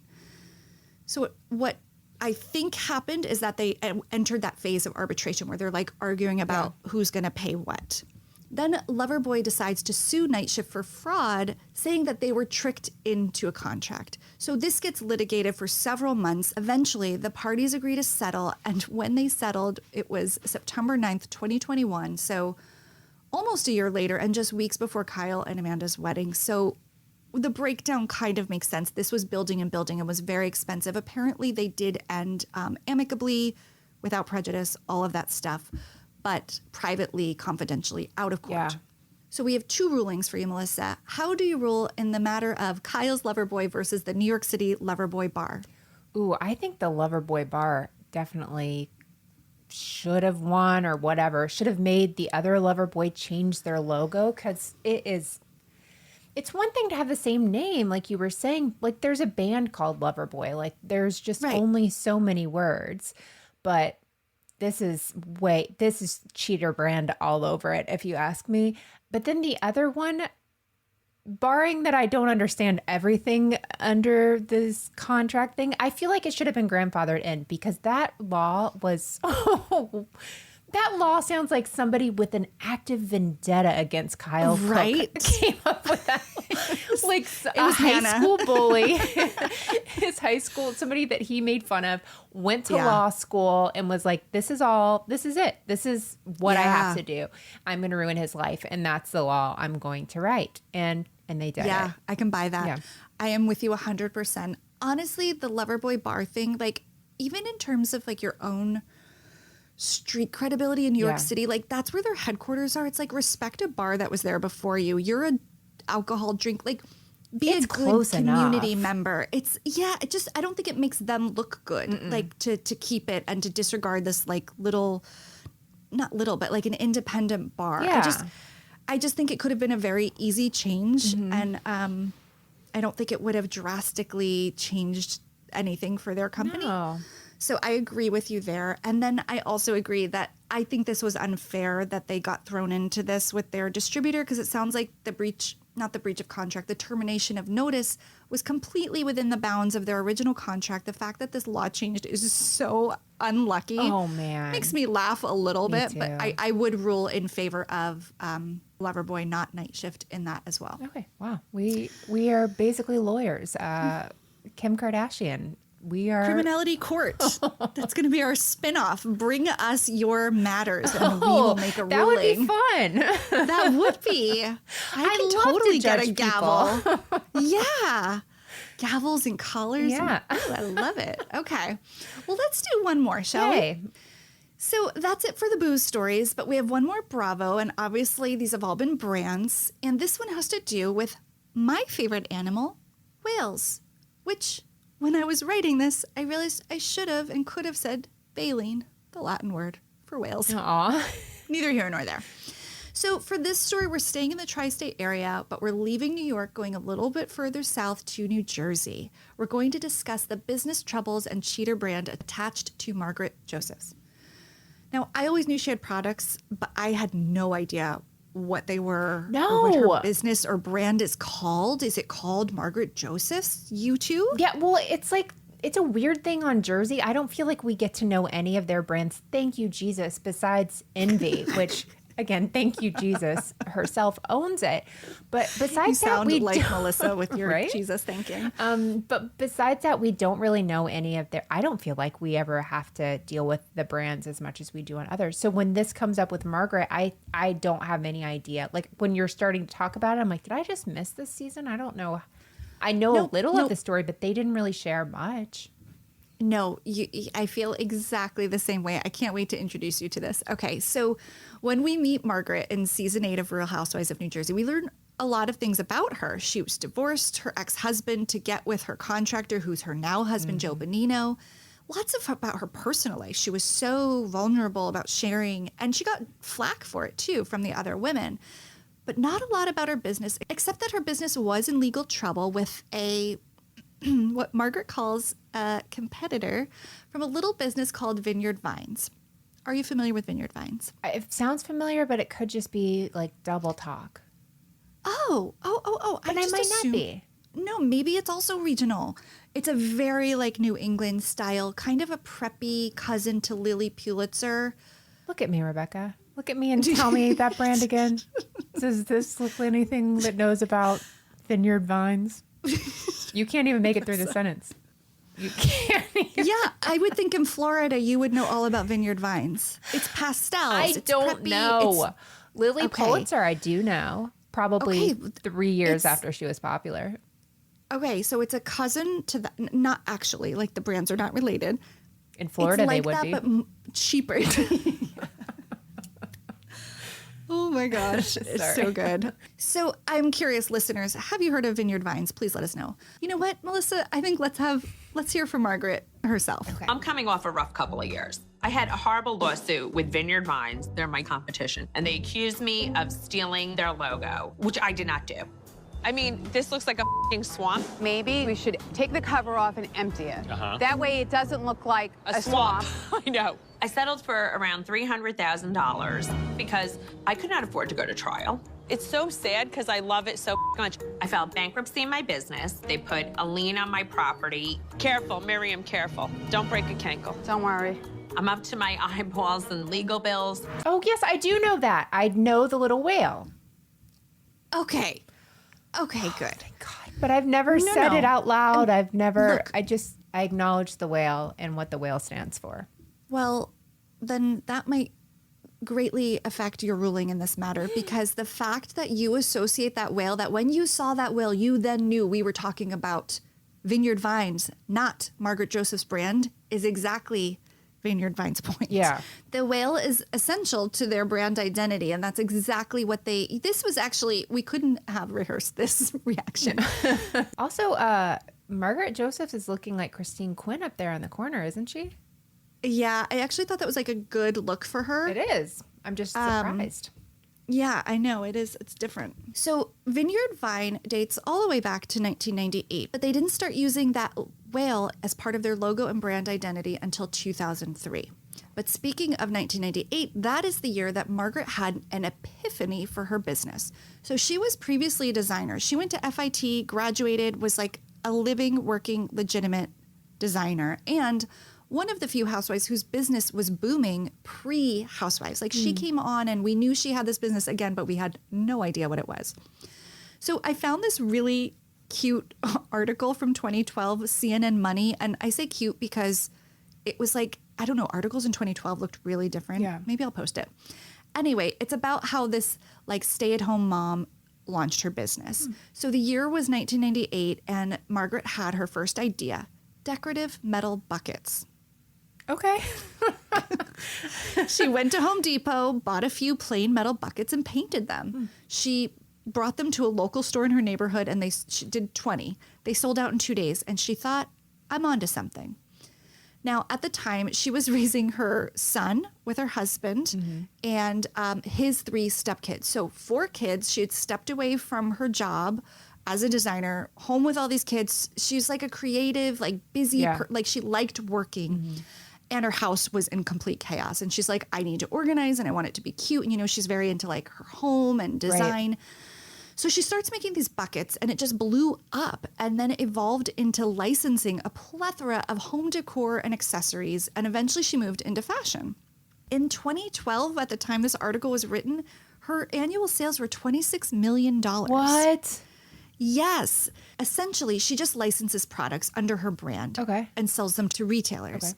So what I think happened is that they entered that phase of arbitration where they're like arguing about who's going to pay what. Then Loverboy decides to sue Night Shift for fraud, saying that they were tricked into a contract. So this gets litigated for several months. Eventually, the parties agree to settle, and when they settled, it was September 9th, 2021, so almost a year later and just weeks before Kyle and Amanda's wedding. So the breakdown kind of makes sense. This was building and building and was very expensive. Apparently, they did end amicably, without prejudice, all of that stuff, but privately, confidentially, out of court. Yeah. So we have two rulings for you, Melissa. How do you rule in the matter of Kyle's Loverboy versus the New York City Loverboy bar? Ooh, I think the Loverboy bar definitely should have won or whatever. Should have made the other Loverboy change their logo, because it's one thing to have the same name, like you were saying. Like, there's a band called Loverboy. Like, there's just only so many words. But this is cheater brand all over it, if you ask me. But then the other one, barring that I don't understand everything under this contract thing, I feel like it should have been grandfathered in, because that law was... that law sounds like somebody with an active vendetta against Kyle Cook came up with that. Like a high school bully, somebody that he made fun of, went to law school and was like, this is it. This is what I have to do. I'm going to ruin his life. And that's the law I'm going to write. And they did it. Yeah, I can buy that. Yeah. I am with you 100%. Honestly, the Loverboy bar thing, like, even in terms of like your own street credibility in New York City, like, that's where their headquarters are. It's like, respect a bar that was there before you. You're a alcohol drink, like, be a good community member. It's I don't think it makes them look good. Like, to keep it and to disregard this like not little, but like an independent bar. Yeah. I just think it could have been a very easy change, and I don't think it would have drastically changed anything for their company. No. So I agree with you there. And then I also agree that I think this was unfair that they got thrown into this with their distributor, because it sounds like not the breach of contract, the termination of notice was completely within the bounds of their original contract. The fact that this law changed is so unlucky. Oh, man. Makes me laugh a little bit, too. but I would rule in favor of Loverboy, not Night Shift, in that as well. Okay. Wow. We are basically lawyers. Kim Kardashian. We are Criminality Court. That's going to be our spinoff. Bring us your matters and we will make a ruling. That would be fun. That would be. I can love totally to get a judge gavel. Yeah. Gavels and collars. Yeah. I love it. Okay. Well, let's do one more, shall we? So that's it for the booze stories, but we have one more Bravo, and obviously these have all been brands, and this one has to do with my favorite animal, whales, which, when I was writing this, I realized I should have and could have said baleen, the Latin word for whales. Aw. Neither here nor there. So for this story, we're staying in the tri-state area, but we're leaving New York, going a little bit further south to New Jersey. We're going to discuss the business troubles and cheater brand attached to Margaret Josephs. Now, I always knew she had products, but I had no idea what they were. No. Or what her business or brand is called. Is it called Margaret Josephs? You too? Yeah, well, it's like, it's a weird thing on Jersey. I don't feel like we get to know any of their brands. Thank you, Jesus, besides Envy, which, again, thank you, Jesus, herself owns it. But besides you that, sound we like don't- Melissa with your right? Jesus thinking. But besides that, we don't really know any of their. I don't feel like we ever have to deal with the brands as much as we do on others. So when this comes up with Margaret, I don't have any idea. Like when you're starting to talk about it, I'm like, did I just miss this season? I don't know. I know a little of the story, but they didn't really share much. No, I feel exactly the same way. I can't wait to introduce you to this. Okay, so when we meet Margaret in season 8 of Real Housewives of New Jersey, we learn a lot of things about her. She was divorced, her ex-husband to get with her contractor, who's her now husband, Joe Bonino. Lots of about her personal life. She was so vulnerable about sharing, and she got flack for it too from the other women. But not a lot about her business, except that her business was in legal trouble with a what Margaret calls a competitor from a little business called Vineyard Vines. Are you familiar with Vineyard Vines? It sounds familiar, but it could just be like double talk. Oh. But I might not be. No, maybe it's also regional. It's a very like New England style, kind of a preppy cousin to Lily Pulitzer. Look at me, Rebekah. Look at me and tell me that brand again. Does this look like anything that knows about Vineyard Vines? You can't even make it through the sentence. You can't even. Yeah, I would think in Florida you would know all about Vineyard Vines. It's pastels. I it's don't preppy, know. Lily Okay. Pulitzer, I do know. Probably Okay, 3 years it's- after she was popular. Okay, so it's a cousin to that. Not actually, like the brands are not related. In Florida, it's like they would that, be. but cheaper. Oh my gosh, it's so Sorry. good. So I'm curious, listeners, have you heard of Vineyard Vines? Please let us know. You know what, Melissa? I think let's hear from Margaret herself. Okay. I'm coming off a rough couple of years. I had a horrible lawsuit with Vineyard Vines. They're my competition. And they accused me of stealing their logo, which I did not do. I mean, this looks like a f***ing swamp. Maybe we should take the cover off and empty it. That way it doesn't look like a swamp. I know. I settled for around $300,000 because I could not afford to go to trial. It's so sad because I love it so much. I filed bankruptcy in my business. They put a lien on my property. Careful, Miriam, careful. Don't break a cankle. Don't worry. I'm up to my eyeballs in legal bills. Oh, yes, I do know that. I know the little whale. Okay, good. But I've never said it out loud. I've never, look- I acknowledge the whale and what the whale stands for. Well, then that might greatly affect your ruling in this matter because the fact that you associate that whale, that when you saw that whale, you then knew we were talking about Vineyard Vines, not Margaret Joseph's brand, is exactly Vineyard Vines' point. Yeah. The whale is essential to their brand identity, and that's exactly what this was actually, we couldn't have rehearsed this reaction. Also, Margaret Josephs is looking like Christine Quinn up there in the corner, isn't she? Yeah, I actually thought that was like a good look for her. It is. I'm just surprised. Yeah, I know. It is. It's different. So Vineyard Vine dates all the way back to 1998, but they didn't start using that whale as part of their logo and brand identity until 2003. But speaking of 1998, that is the year that Margaret had an epiphany for her business. So she was previously a designer. She went to FIT, graduated, was like a living, working, legitimate designer, and one of the few housewives whose business was booming pre-Housewives. Like she came on and we knew she had this business again, but we had no idea what it was. So I found this really cute article from 2012, CNN Money. And I say cute because it was like, I don't know, articles in 2012 looked really different. Yeah. Maybe I'll post it. Anyway, it's about how this like stay-at-home mom launched her business. So the year was 1998 and Margaret had her first idea, decorative metal buckets. Okay. She went to Home Depot, bought a few plain metal buckets and painted them. She brought them to a local store in her neighborhood and she did 20. They sold out in 2 days and she thought, I'm onto something. Now, at the time, she was raising her son with her husband and his 3 stepkids. So 4 kids. She had stepped away from her job as a designer, home with all these kids. She's like a creative, like busy, like she liked working. And her house was in complete chaos. And she's like, I need to organize and I want it to be cute. And, you know, she's very into like her home and design. Right. So she starts making these buckets and it just blew up and then it evolved into licensing a plethora of home decor and accessories. And eventually she moved into fashion. In 2012, at the time this article was written, her annual sales were $26 million. What? Yes. Essentially, she just licenses products under her brand and sells them to retailers. Okay.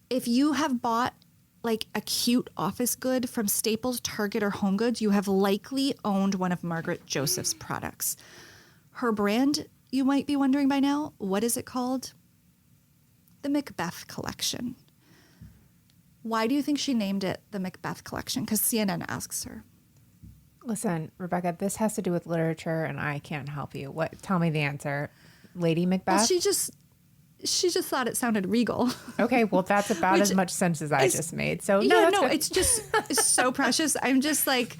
If you have bought like a cute office good from Staples, Target, or Home Goods, you have likely owned one of Margaret Joseph's products. Her brand, you might be wondering by now, what is it called? The Macbeth Collection. Why do you think she named it the Macbeth Collection? Because CNN asks her. Listen, Rebekah, this has to do with literature and I can't help you. What? Tell me the answer. Lady Macbeth? Well, she just thought it sounded regal. Okay, well, that's about as much sense as I just made. So it's just it's so precious. I'm just like,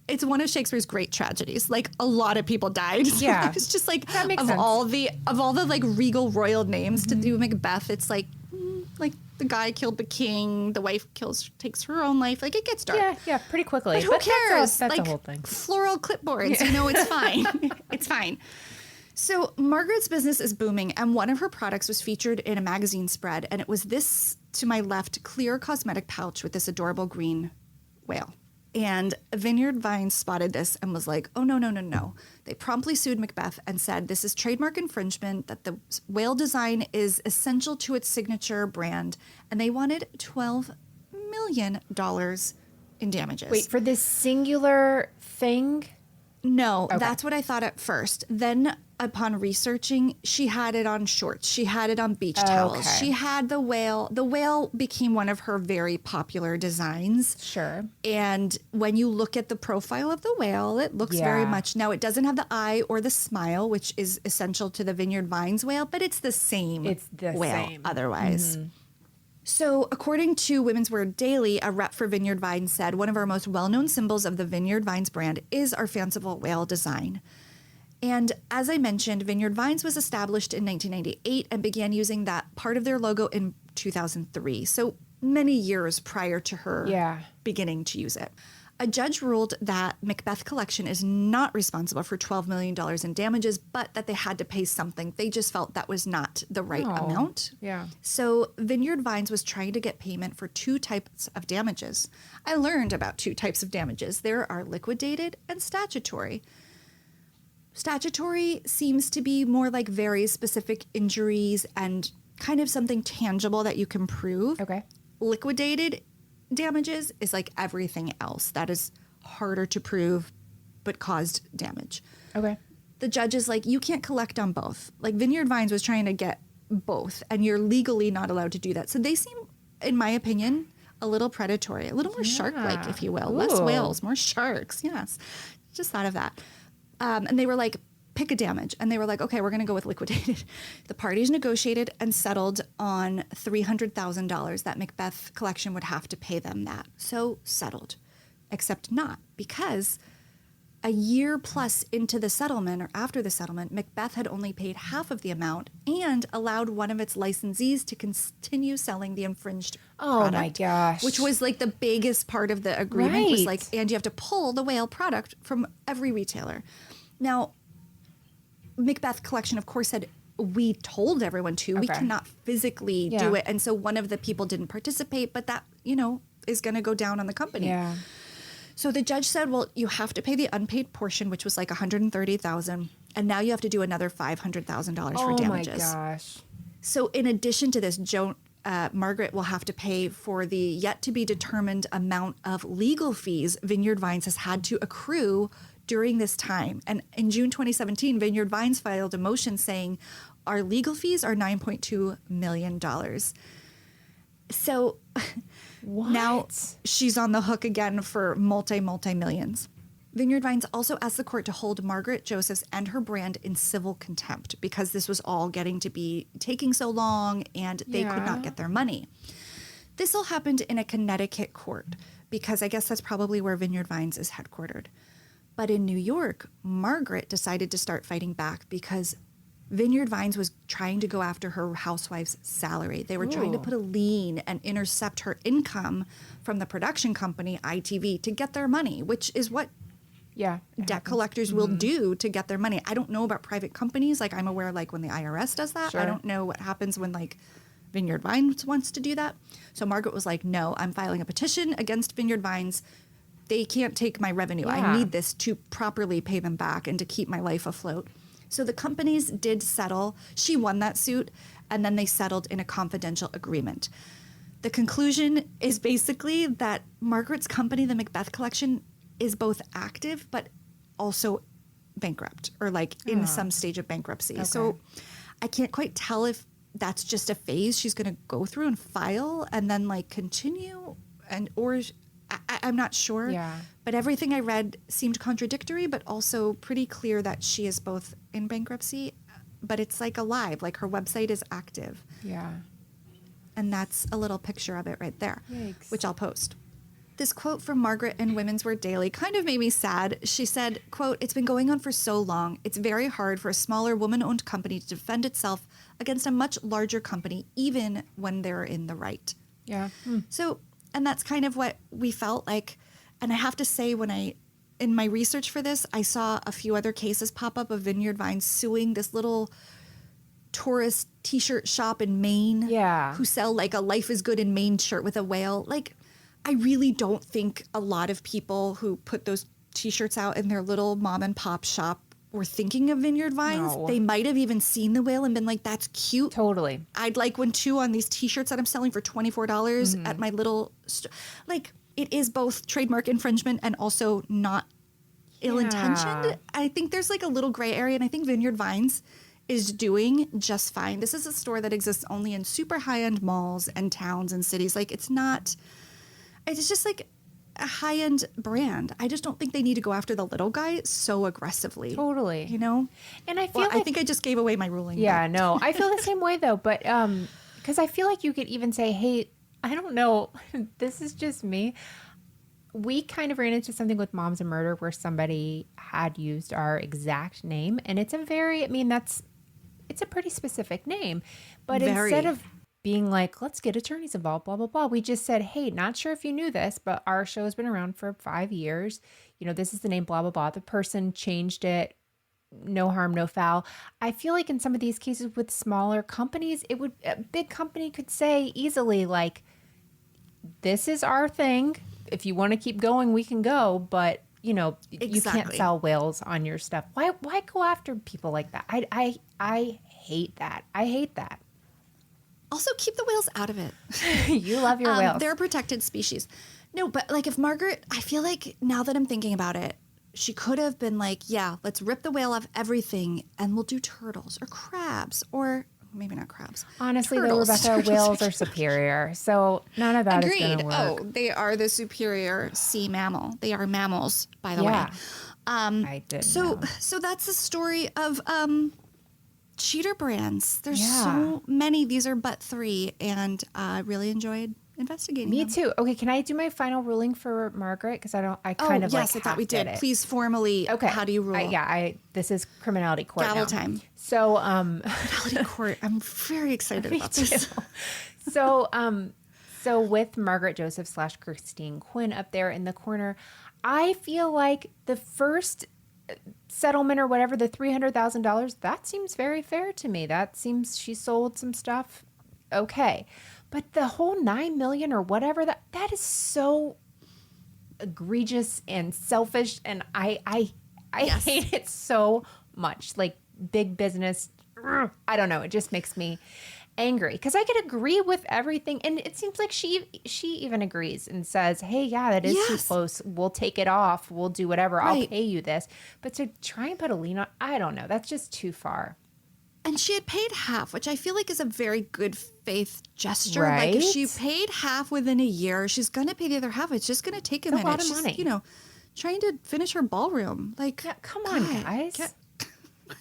it's one of Shakespeare's great tragedies. Like a lot of people died. So yeah, it's just like that makes sense. All the like regal royal names to do Macbeth. It's like the guy killed the king, the wife takes her own life. Like it gets dark. Yeah, pretty quickly. But who cares? That's like a whole thing. Floral clipboards, you know, it's fine. It's fine. So Margaret's business is booming, and one of her products was featured in a magazine spread, and it was this, to my left, clear cosmetic pouch with this adorable green whale. And Vineyard Vines spotted this and was like, oh, no. They promptly sued Macbeth and said this is trademark infringement, that the whale design is essential to its signature brand, and they wanted $12 million in damages. Wait, for this singular thing? No, okay. That's what I thought at first. Then upon researching, she had it on shorts. She had it on beach towels. Okay. She had the whale. The whale became one of her very popular designs. Sure. And when you look at the profile of the whale, it looks very much, now it doesn't have the eye or the smile, which is essential to the Vineyard Vines whale, but it's the same whale otherwise. Mm-hmm. So according to Women's Wear Daily, a rep for Vineyard Vines said, one of our most well-known symbols of the Vineyard Vines brand is our fanciful whale design. And as I mentioned, Vineyard Vines was established in 1998 and began using that part of their logo in 2003. So many years prior to her beginning to use it. A judge ruled that Macbeth Collection is not responsible for $12 million in damages, but that they had to pay something. They just felt that was not the right amount. Yeah. So Vineyard Vines was trying to get payment for 2 types of damages. I learned about 2 types of damages. There are liquidated and statutory. Statutory seems to be more like very specific injuries and kind of something tangible that you can prove. Okay. Liquidated damages is like everything else that is harder to prove but caused damage. Okay. The judge is like, you can't collect on both. Like Vineyard Vines was trying to get both and you're legally not allowed to do that. So they seem, in my opinion, a little predatory, a little more shark-like, if you will. Ooh. Less whales, more sharks. Yes. Just thought of that. And they were like, pick a damage. And they were like, okay, we're going to go with liquidated. The parties negotiated and settled on $300,000 that Macbeth Collection would have to pay them that. So settled, except not, because a year plus into the settlement or after the settlement, Macbeth had only paid half of the amount and allowed one of its licensees to continue selling the infringed product. Oh my gosh. Which was like the biggest part of the agreement was like, and you have to pull the whale product from every retailer. Now, Macbeth Collection, of course, said, we told everyone to. Okay. We cannot physically do it. And so one of the people didn't participate, but that, is going to go down on the company. Yeah. So the judge said, well, you have to pay the unpaid portion, which was like $130,000. And now you have to do another $500,000 for damages. Oh my gosh. So in addition to this, Margaret will have to pay for the yet to be determined amount of legal fees Vineyard Vines has had to accrue during this time. And in June 2017, Vineyard Vines filed a motion saying our legal fees are $9.2 million. So What? Now she's on the hook again for multi-millions. Vineyard Vines also asked the court to hold Margaret Josephs and her brand in civil contempt because this was all getting to be taking so long and they could not get their money. This all happened in a Connecticut court because I guess that's probably where Vineyard Vines is headquartered. But in New York, Margaret decided to start fighting back because Vineyard Vines was trying to go after her housewife's salary. They were trying to put a lien and intercept her income from the production company, ITV, to get their money, which is what debt collectors will do to get their money. I don't know about private companies. Like, I'm aware, like, when the IRS does that. Sure. I don't know what happens when, like, Vineyard Vines wants to do that. So Margaret was like, no, I'm filing a petition against Vineyard Vines. They can't take my revenue. I need this to properly pay them back and to keep my life afloat. So the companies did settle. She won that suit, and then they settled in a confidential agreement. The conclusion is basically that Margaret's company, the Macbeth Collection, is both active but also bankrupt or like in some stage of bankruptcy. Okay. So I can't quite tell if that's just a phase she's going to go through and file and then like continue or I'm not sure. Yeah. But everything I read seemed contradictory, but also pretty clear that she is both in bankruptcy, but it's like alive, like her website is active. Yeah. And that's a little picture of it right there, which I'll post. This quote from Margaret in Women's Wear Daily kind of made me sad. She said, quote, "It's been going on for so long. It's very hard for a smaller woman-owned company to defend itself against a much larger company, even when they're in the right." Yeah. So, and that's kind of what we felt like. And I have to say, in my research for this, I saw a few other cases pop up of Vineyard Vines suing this little tourist t-shirt shop in Maine who sell like a Life is Good in Maine shirt with a whale. Like, I really don't think a lot of people who put those t-shirts out in their little mom and pop shop were thinking of Vineyard Vines. No. They might have even seen the whale and been like, that's cute. Totally. I'd like one too on these t-shirts that I'm selling for $24 at my little like, it is both trademark infringement and also not ill-intentioned. I think there's like a little gray area, and I think Vineyard Vines is doing just fine. This is a store that exists only in super high-end malls and towns and cities. Like, it's just like a high-end brand. I just don't think they need to go after the little guy so aggressively. Totally. You know? And I feel like, I think I just gave away my ruling. Yeah, no. I feel the same way though, but because I feel like you could even say, hey, I don't know, this is just me. We kind of ran into something with Moms and Murder where somebody had used our exact name, and it's it's a pretty specific name. But instead of being like, let's get attorneys involved, blah, blah, blah, we just said, hey, not sure if you knew this, but our show has been around for 5 years. You know, this is the name, blah, blah, blah. The person changed it. No harm, no foul. I feel like in some of these cases with smaller companies, a big company could say easily, like, this is our thing. If you want to keep going, we can go. But, you know, you can't sell whales on your stuff. Why go after people like that? I hate that. I hate that. Also, keep the whales out of it. You love your whales. They're a protected species. No, but like if Margaret, I feel like now that I'm thinking about it, she could have been like, yeah, let's rip the whale off everything and we'll do turtles or crabs or maybe not crabs. Honestly, though, Rebekah, whales are superior. So none of that is going to work. Oh, they are the superior sea mammal. They are mammals, by the way. I did know. So that's the story of cheater brands. There's so many. These are but 3, and I really enjoyed investigating Me them. too. Okay, can I do my final ruling for Margaret? Because I thought we did. Please formally, how do you rule? This is criminality court Gavel now. time. So, criminality court. I'm very excited about this. So with Margaret Joseph / Christine Quinn up there in the corner, I feel like the first settlement or whatever, the $300,000, that seems very fair to me. That seems she sold some stuff. Okay. But the whole $9 million or whatever, that is so egregious and selfish. And I hate it so much. Like, big business. I don't know. It just makes me angry because I could agree with everything. And it seems like she even agrees and says, hey, that is too close. We'll take it off. We'll do whatever. Right. I'll pay you this. But to try and put a lien on, I don't know. That's just too far. And she had paid half, which I feel like is a very good faith gesture. Right? Like if she paid half within a year, she's going to pay the other half. It's just going to take a minute. A lot of she's, money. you know, trying to finish her ballroom. Like, Yeah, come on, guys.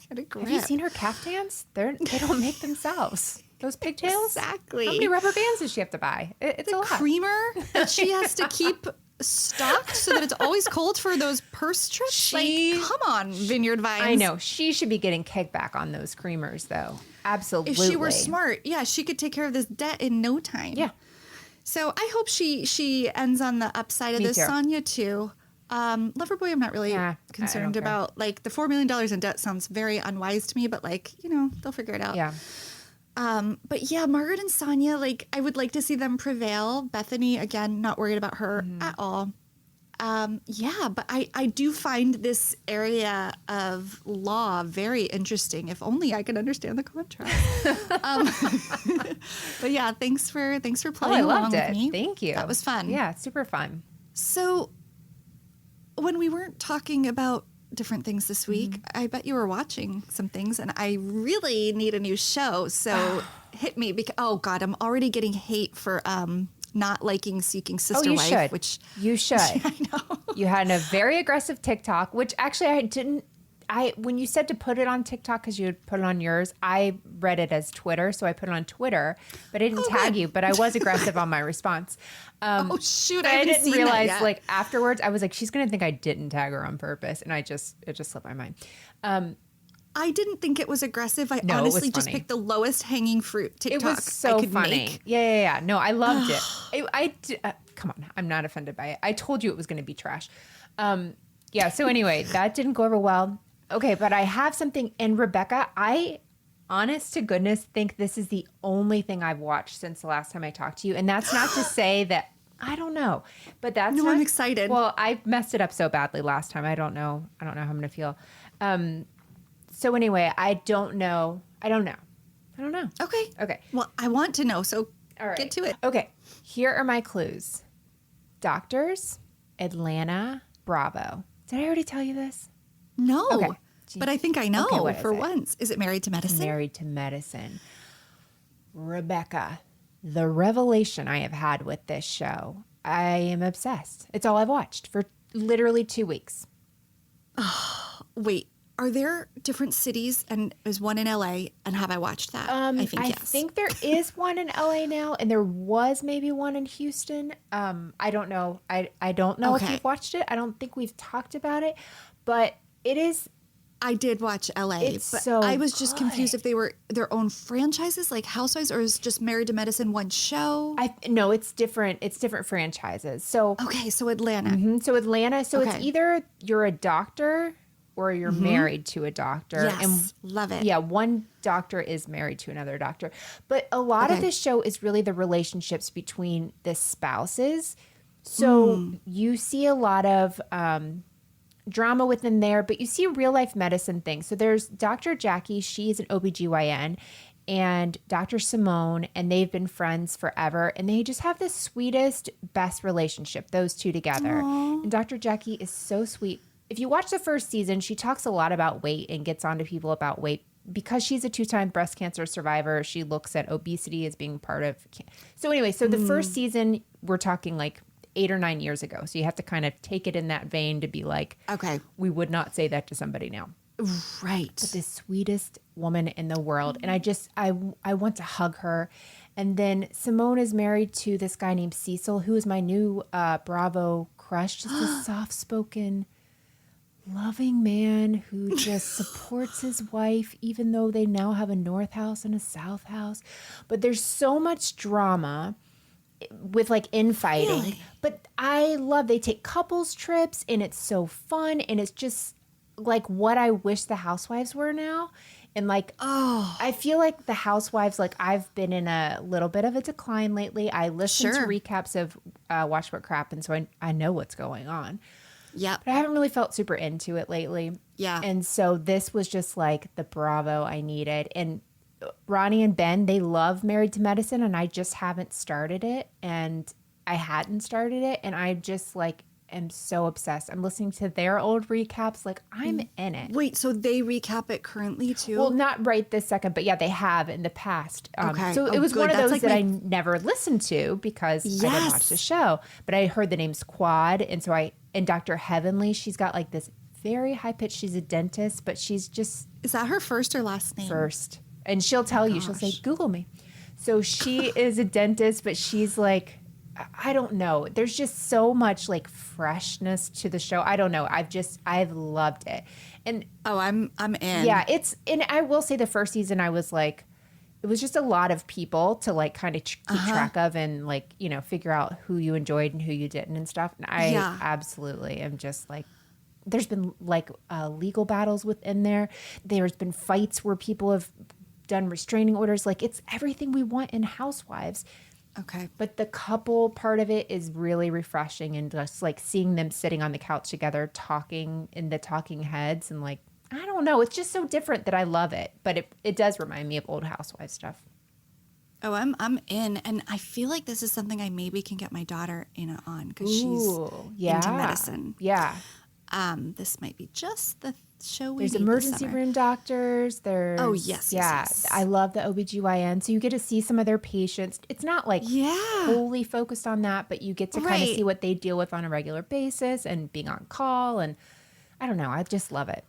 Have you seen her caftans? They don't make themselves. Those pigtails? Exactly. How many rubber bands does she have to buy? It's a lot. Creamer that she has to keep stocked so that it's always cold for those purse trips? Come on, Vineyard Vines. I know. She should be getting kickback on those creamers, though. Absolutely. If she were smart, yeah, she could take care of this debt in no time. Yeah. So I hope she ends on the upside of Me this. too. Sonia, too. Loverboy, I'm not really concerned about. Like, the $4 million in debt sounds very unwise to me, but, like, you know, they'll figure it out. Yeah. But yeah, Margaret and Sonia, like, I would like to see them prevail. Bethany, again, not worried about her at all. Yeah, but I do find this area of law very interesting. If only I could understand the contract. But yeah, thanks for playing I along loved it. with me. Thank you. That was fun. Yeah, super fun. So when we weren't talking about different things this week, I bet you were watching some things, and I really need a new show. So hit me because oh god, I'm already getting hate for not liking Seeking Sister Wife. Should. Which you should. I know. You had a very aggressive TikTok, which actually I didn't. When you said to put it on TikTok because you had put it on yours, I read it as Twitter, so I put it on Twitter, but I didn't tag you. But I was aggressive on my response. Oh shoot! I didn't realize that yet. like afterwards. I was like, she's gonna think I didn't tag her on purpose, and it just slipped my mind. I didn't think it was aggressive. I No, it was honestly just funny. picked the lowest hanging fruit TikTok It was so I could funny. make. Yeah. No, I loved it. Come on, I'm not offended by it. I told you it was going to be trash. Yeah. So anyway, that didn't go over well. Okay, but I have something. And Rebekah, I, honest to goodness, think this is the only thing I've watched since the last time I talked to you. And that's not to say that I don't know, but that's No, I'm excited. Well, I messed it up so badly last time. I don't know how I'm going to feel. So anyway, I don't know. Okay. Well, I want to know, so All right. get to it. Okay. Here are my clues. Doctors, Atlanta, Bravo. Did I already tell you this? No. Okay. But I think I know Okay, what is for it? once. Is it Married to Medicine? Married to Medicine. Rebekah, the revelation I have had with this show, I am obsessed. It's all I've watched for literally 2 weeks. Wait, are there different cities and is one in LA? And have I watched that? I think yes. I think there is one in LA now, and there was maybe one in Houston. I don't know. I don't know if Okay. you've watched it. I don't think we've talked about it, but it is. I did watch LA, It's but so I was just confused good. if they were their own franchises like Housewives or is just Married to Medicine one show? No, it's different. It's different franchises. So Okay, so Atlanta. So Atlanta. So it's Okay. either you're a doctor or you're married to a doctor. Yes, love it. Yeah, one doctor is married to another doctor. But a lot of Okay. this show is really the relationships between the spouses. So you see a lot of drama within there, but you see real life medicine things. So there's Dr. Jackie, she's an OBGYN, and Dr. Simone, and they've been friends forever. And they just have the sweetest, best relationship, those two together. And Dr. Jackie is so sweet. If you watch the first season, she talks a lot about weight and gets onto people about weight. Because she's a 2-time breast cancer survivor, she looks at obesity as being part of. So anyway, so the first season, we're talking like 8 or 9 years ago. So you have to kind of take it in that vein to be like, Okay. we would not say that to somebody now. Right. But the sweetest woman in the world. And I want to hug her. And then Simone is married to this guy named Cecil, who is my new Bravo crush. Just a soft-spoken, loving man who just supports his wife, even though they now have a north house and a south house. But there's so much drama with like infighting. Really? But I love, they take couples trips and it's so fun. And it's just like what I wish the Housewives were now. And like, I feel like the Housewives, like I've been in a little bit of a decline lately. I listen to Sure. recaps of Watch What Crap. And so I know what's going on. Yep. But I haven't really felt super into it lately. Yeah. And so this was just like the Bravo I needed. And Ronnie and Ben, they love Married to Medicine, and I just haven't started it. And I hadn't started it. And I just like am so obsessed. I'm listening to their old recaps. Like, I'm in it. Wait, so they recap it currently too? Well, not right this second, but yeah, they have in the past. Okay. So it was good. one of That's those like that I never listened to because I didn't watch the show. But I heard the name's Quad. And so and Dr. Heavenly, she's got like this very high pitch. She's a dentist, but she's just. Is that her first or last name? First. And she'll tell you, she'll say, Google me. So she is a dentist, but she's like, I don't know. There's just so much like freshness to the show. I don't know. I've loved it. And I'm in. Yeah, and I will say the first season I was like, it was just a lot of people to like kind of keep track of and like, you know, figure out who you enjoyed and who you didn't and stuff. And I absolutely am just like, there's been like legal battles within there. There's been fights where people have done restraining orders. Like, it's everything we want in Housewives. Okay. But the couple part of it is really refreshing, and just like seeing them sitting on the couch together talking in the talking heads, and like, I don't know, it's just so different that I love it. But it does remind me of old Housewives stuff. Oh, I'm in, and I feel like this is something I maybe can get my daughter in on because she's into medicine. Yeah. This might be just the show we There's need emergency room doctors. There's yes. I love the OBGYN. So you get to see some of their patients. It's not like wholly focused on that, but you get to kind of see what they deal with on a regular basis and being on call. And I don't know, I just love it.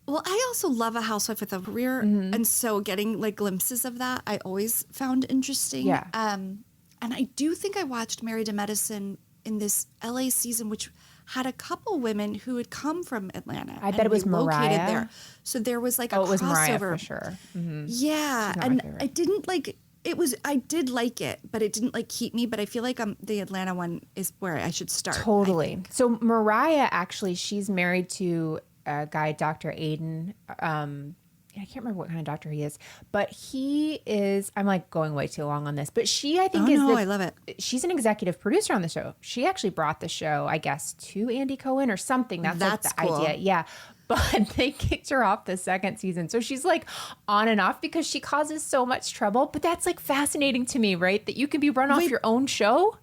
Well, I also love a housewife with a career. And so getting like glimpses of that, I always found interesting. Yeah. And I do think I watched Married to Medicine in this LA season, which had a couple women who had come from Atlanta. I bet it was Mariah. There. So there was like a crossover. it was Mariah for sure. Mm-hmm. Yeah. And I didn't like I did like it, but it didn't like keep me. But I feel like the Atlanta one is where I should start. Totally. So Mariah, actually, she's married to a guy, Dr. Aiden. I can't remember what kind of doctor he is, but he is, I'm like going way too long on this, but she, I think I love it. She's an executive producer on the show. She actually brought the show, I guess, to Andy Cohen or something. That's like the cool. idea. Yeah. But they kicked her off the second season. So she's like on and off because she causes so much trouble. But that's like fascinating to me, right? That you can be run off your own show.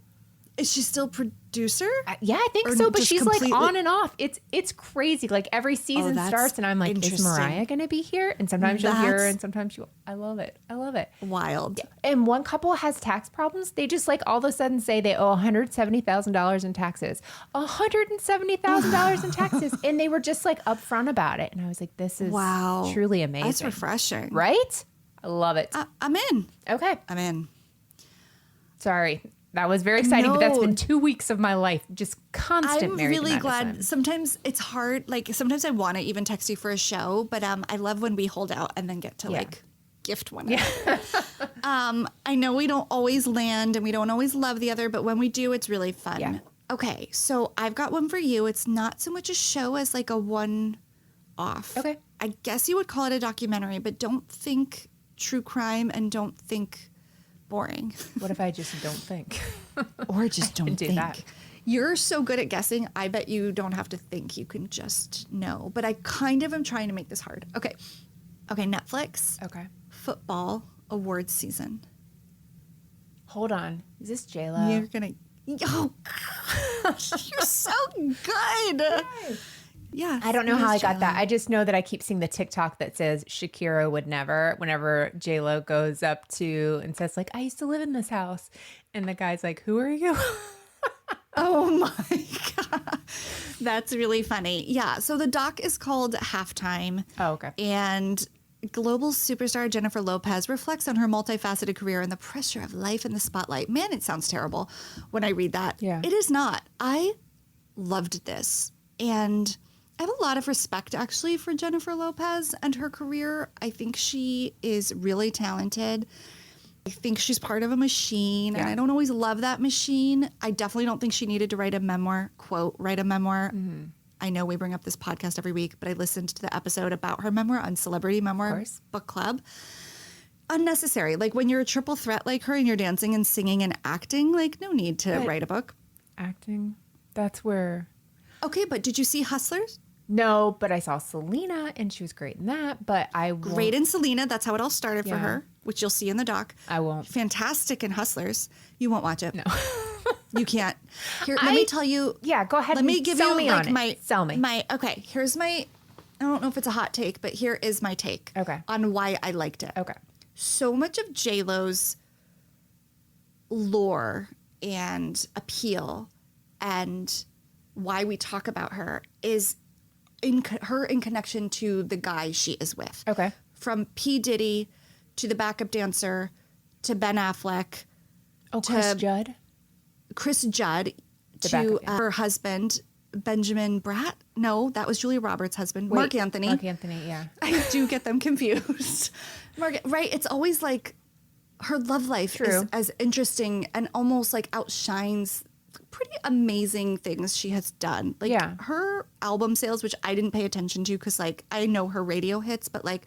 Is she still producer? Yeah, I think so. But she's like on and off. It's crazy. Like every season starts, and I'm like, is Mariah going to be here? And sometimes you'll hear her, and sometimes I love it. I love it. Wild. Yeah. And one couple has tax problems. They just like all of a sudden say they owe $170,000 in taxes. $170,000 in taxes, and they were just like upfront about it. And I was like, this is truly amazing. That's refreshing, right? I love it. I'm in. Okay, I'm in. Sorry. That was very exciting, but that's been 2 weeks of my life. Just constant I'm Married to really Medicine. glad. Sometimes it's hard. Like sometimes I want to even text you for a show, but I love when we hold out and then get to like gift one. Yeah. I know we don't always land and we don't always love the other, but when we do, it's really fun. Yeah. Okay, so I've got one for you. It's not so much a show as like a one-off. Okay. I guess you would call it a documentary, but don't think true crime and don't think boring. What if I just don't think? Or just don't do think. That. You're so good at guessing. I bet you don't have to think. You can just know. But I kind of am trying to make this hard. Okay, Netflix. Okay. Football awards season. Hold on. Is this J-Lo? You're going to... Oh, gosh. You're so good. Yay. Yeah. I don't know how I got that. I just know that I keep seeing the TikTok that says Shakira would never, whenever J-Lo goes up to and says like, I used to live in this house. And the guy's like, who are you? Oh my God. That's really funny. Yeah. So the doc is called Halftime. Oh, okay. And global superstar Jennifer Lopez reflects on her multifaceted career and the pressure of life in the spotlight. Man, it sounds terrible when I read that. Yeah. It is not. I loved this. And I have a lot of respect, actually, for Jennifer Lopez and her career. I think she is really talented. I think she's part of a machine, and I don't always love that machine. I definitely don't think she needed to write a memoir, quote, write a memoir. Mm-hmm. I know we bring up this podcast every week, but I listened to the episode about her memoir on Celebrity Memoir Book Club. Unnecessary. Like, when you're a triple threat like her and you're dancing and singing and acting, like, no need to write a book. Acting, that's where... Okay, but did you see Hustlers? No, but I saw Selena, and she was great in that. But I won't. Great in Selena. That's how it all started for her, which you'll see in the doc. I won't. Fantastic in Hustlers. You won't watch it. No. You can't. Here, let me tell you. Yeah, go ahead. Let me give sell you me like on my it. Sell me. Okay, here's my. I don't know if it's a hot take, but here is my take. Okay. On why I liked it. Okay. So much of JLo's lore and appeal and why we talk about her is in connection to the guy she is with. Okay. From P. Diddy to the backup dancer to Ben Affleck. Oh, Chris Judd. Chris Judd The to backup dancer. her husband, Benjamin Bratt. No, that was Julia Roberts' husband, Wait, Mark Anthony. Mark Anthony, yeah. I do get them confused. Right? It's always like her love life is as interesting and almost like outshines pretty amazing things she has done. Like her album sales, which I didn't pay attention to because like I know her radio hits, but like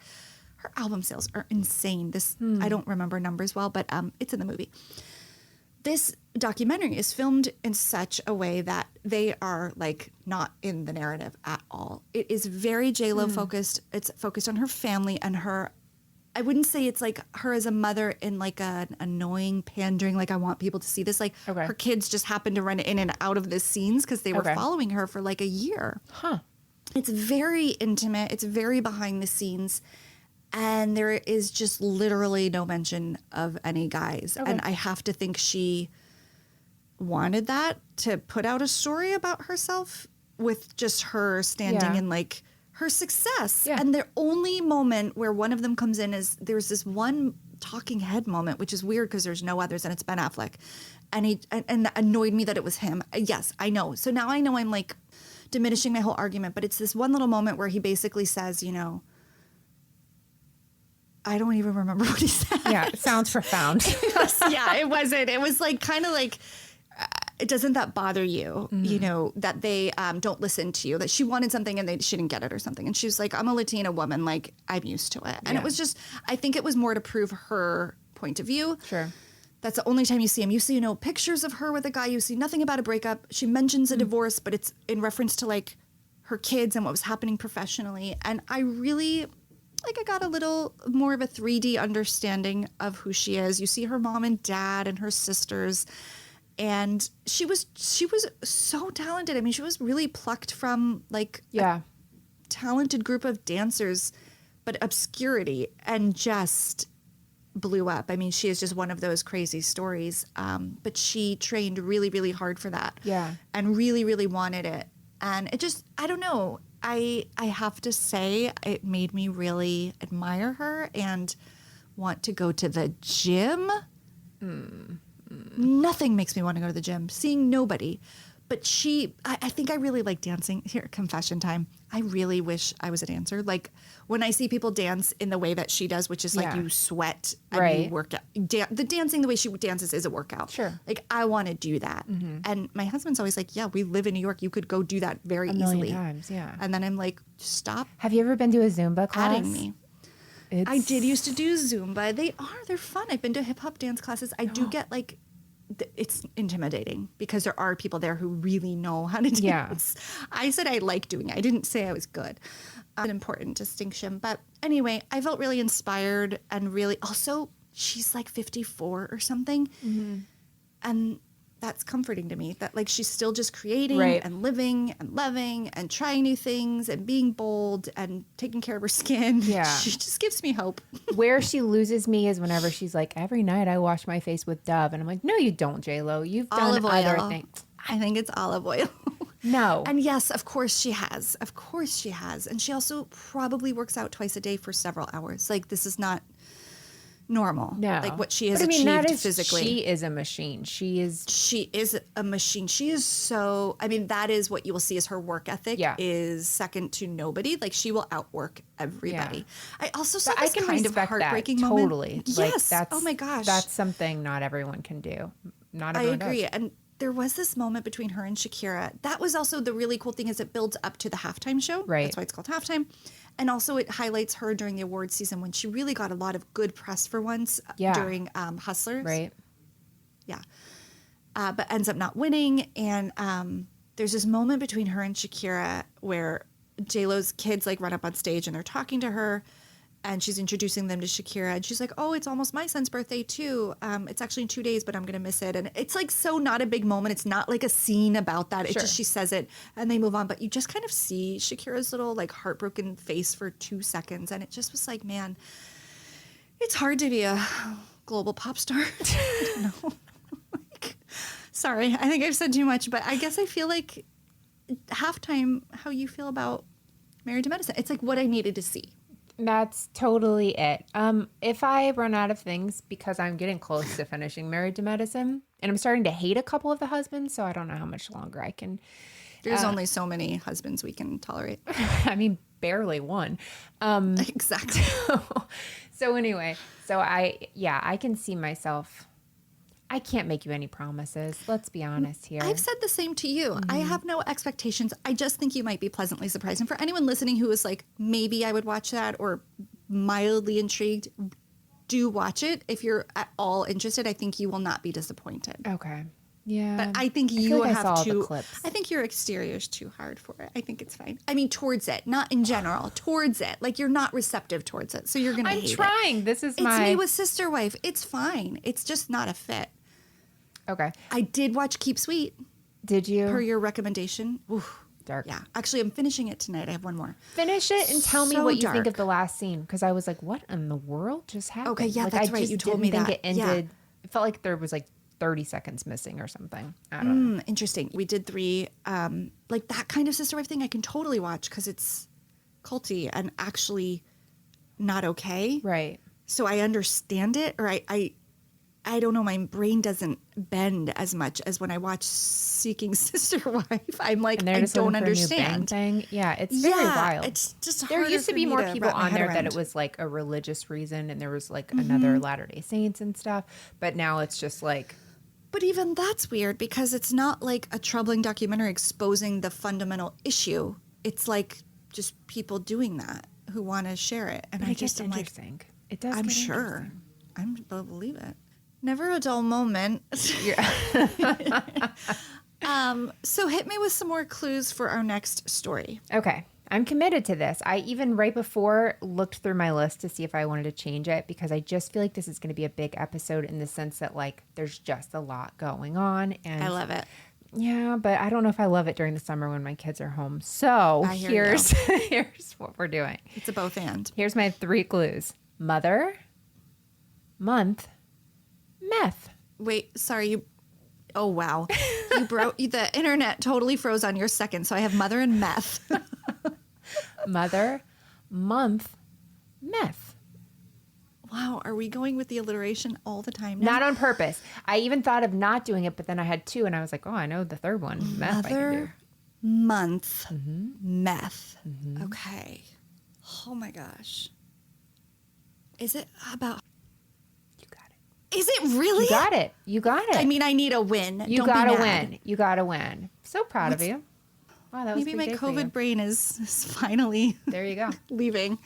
her album sales are insane. I don't remember numbers well, but it's in the movie. This documentary is filmed in such a way that they are like not in the narrative at all. It is very JLo focused. It's focused on her family and her. I wouldn't say it's like her as a mother in like an annoying pandering, like I want people to see this. Like her kids just happen to run in and out of the scenes because they were following her for like a year. Huh. It's very intimate. It's very behind the scenes. And there is just literally no mention of any guys. Okay. And I have to think she wanted that to put out a story about herself with just her standing in like her success. Yeah. And the only moment where one of them comes in is there's this one talking head moment, which is weird because there's no others and it's Ben Affleck. And and annoyed me that it was him. Yes, I know. So now I know I'm like diminishing my whole argument, but it's this one little moment where he basically says, you know, I don't even remember what he said. Yeah, it sounds profound. It wasn't. It was like kind of like, doesn't that bother you? You know, that they don't listen to you, that she wanted something and she didn't get it or something. And she was like, I'm a Latina woman, like I'm used to it. And it was just, I think it was more to prove her point of view. Sure. That's the only time you see him. You see no pictures of her with a guy. You see nothing about a breakup. She mentions a divorce, but it's in reference to like her kids and what was happening professionally. And I really... like I got a little more of a 3D understanding of who she is. You see her mom and dad and her sisters, and she was so talented. I mean, she was really plucked from like a talented group of dancers, but obscurity, and just blew up. I mean, she is just one of those crazy stories. But she trained really, really hard for that. Yeah. And really, really wanted it. And it just, I don't know. I have to say it made me really admire her and want to go to the gym. Nothing makes me want to go to the gym. Seeing nobody. But I think I really like dancing. Here, confession time. I really wish I was a dancer. Like when I see people dance in the way that she does, which is like you sweat and you work out. The dancing the way she dances is a workout. Sure. Like I want to do that. And my husband's always like, yeah, we live in New York. You could go do that very easily. A million times, yeah. And then I'm like, stop Have you ever been to a Zumba class? adding me. I did used to do Zumba. They're fun. I've been to hip hop dance classes. I do get like, it's intimidating because there are people there who really know how to dance. I said I like doing it. I didn't say I was good. An important distinction. But anyway, I felt really inspired and really also she's like 54 or something. And that's comforting to me that like she's still just creating and living and loving and trying new things and being bold and taking care of her skin. Yeah. She just gives me hope. Where she loses me is whenever she's like, every night I wash my face with Dove. And I'm like, no, you don't, JLo. You've done Olive oil. other things. I think it's olive oil. No. And yes, of course she has. Of course she has. And she also probably works out twice a day for several hours. Like this is not normal. No. Like what she has But I mean, achieved that is, physically. She is a machine. She is a machine. She is so, I mean, that is what you will see is her work ethic is second to nobody. Like she will outwork everybody. I also saw this kind of heartbreaking moment. Totally. Yes. Like, oh my gosh. That's something not everyone can do. Not I everyone agree. does. And there was this moment between her and Shakira. That was also the really cool thing is it builds up to the halftime show. Right. That's why it's called halftime. And also it highlights her during the award season when she really got a lot of good press for once during Hustlers. Right. Yeah. But ends up not winning. And there's this moment between her and Shakira where JLo's kids like run up on stage and they're talking to her. and she's introducing them to Shakira, and she's like, oh, it's almost my son's birthday too. It's actually in 2 days, but I'm going to miss it. And it's like, so not a big moment. It's not like a scene about that. It's just, she says it and they move on, but you just kind of see Shakira's little like heartbroken face for 2 seconds. And it just was like, man, it's hard to be a global pop star. I don't know. Like, sorry, I think I've said too much, but I guess I feel like halftime how you feel about Married to Medicine. It's like what I needed to see. That's totally it. If I run out of things, because I'm getting close to finishing Married to Medicine, and I'm starting to hate a couple of the husbands, so I don't know how much longer I can. There's only so many husbands we can tolerate. I mean, barely one. Exactly. So anyway, I can see myself. I can't make you any promises. Let's be honest here. I've said the same to you. I have no expectations. I just think you might be pleasantly surprised. And for anyone listening who is like, maybe I would watch that or mildly intrigued, do watch it. If you're at all interested, I think you will not be disappointed. Okay. Yeah. But I think you feel like have I saw to. the clips. I think your exterior is too hard for it. I think it's fine. I mean, towards it, not in general. Towards it, like you're not receptive towards it, so you're gonna hate it. I'm trying. This is It's me with Sister Wife. It's fine. It's just not a fit. Okay. I did watch Keep Sweet. Did you? Per your recommendation. Oof. Dark. Yeah. Actually, I'm finishing it tonight. I have one more. Finish it and tell me So what you dark. think of the last scene, because I was like, what in the world just happened? Okay, yeah, like, that's I right. just You told me didn't think that. it Yeah. ended. It felt like there was like 30 seconds missing or something. I don't know. Interesting. We did 3. Like that kind of Sister Wife thing I can totally watch because it's culty and actually not okay. Right. So I understand it, or I don't know, my brain doesn't bend as much as when I watch Seeking Sister Wife. I'm like, I don't understand. Thing. Yeah, it's very wild. It's just there harder used to for be me more to people wrap my on head there that around. it was like a religious reason and there was like another Latter-day Saints and stuff. But now it's just like. But even that's weird because it's not like a troubling documentary exposing the fundamental issue. It's like just people doing that who want to share it. And I just am like, it does. I'm get sure. I believe it. Never a dull moment. So hit me with some more clues for our next story. Okay. I'm committed to this. I even right before looked through my list to see if I wanted to change it because I just feel like this is going to be a big episode in the sense that like there's just a lot going on. And I love it. Yeah, but I don't know if I love it during the summer when my kids are home. So here's what we're doing. It's a both and. Here's my 3 clues. Mother, month, meth. Wait, sorry. Oh, wow. You broke. The internet totally froze on your second. So I have mother and meth. Mother, month, meth. Wow. Are we going with the alliteration all the time now? Not on purpose. I even thought of not doing it, but then I had 2 and I was like, oh, I know the third one. Meth. Mother, month, meth. Okay. Oh my gosh. Is it about... Is it really? You got it. You got it. I mean, I need a win. You got to win. You got to win. So proud of you. Wow, that was maybe a big my day for you. COVID brain is finally there. You go leaving.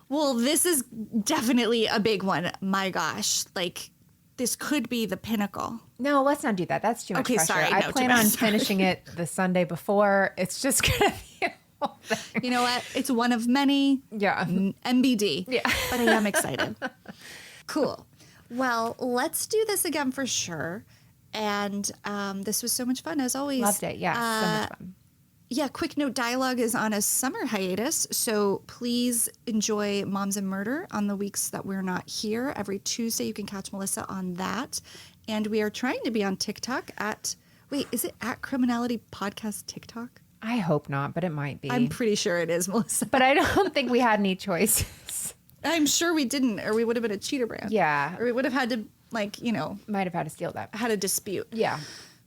Well, this is definitely a big one. My gosh, like this could be the pinnacle. No, let's not do that. That's too much pressure. Sorry. I plan on finishing it the Sunday before. It's just gonna be a whole thing. You know what? It's one of many. Yeah. MBD. Yeah. But I am excited. Cool. Well, let's do this again for sure. And this was so much fun, as always. Loved it. Yeah, so much fun. Yeah, quick note, Dialogue is on a summer hiatus, so please enjoy Moms and Murder on the weeks that we're not here. Every Tuesday you can catch Melissa on that. And we are trying to be on TikTok is it at Criminality Podcast TikTok? I hope not, but it might be. I'm pretty sure it is, Melissa. But I don't think we had any choices. I'm sure we didn't, or we would have been a cheater brand. Yeah. Or we would have had to, might have had to steal that. Had a dispute. Yeah.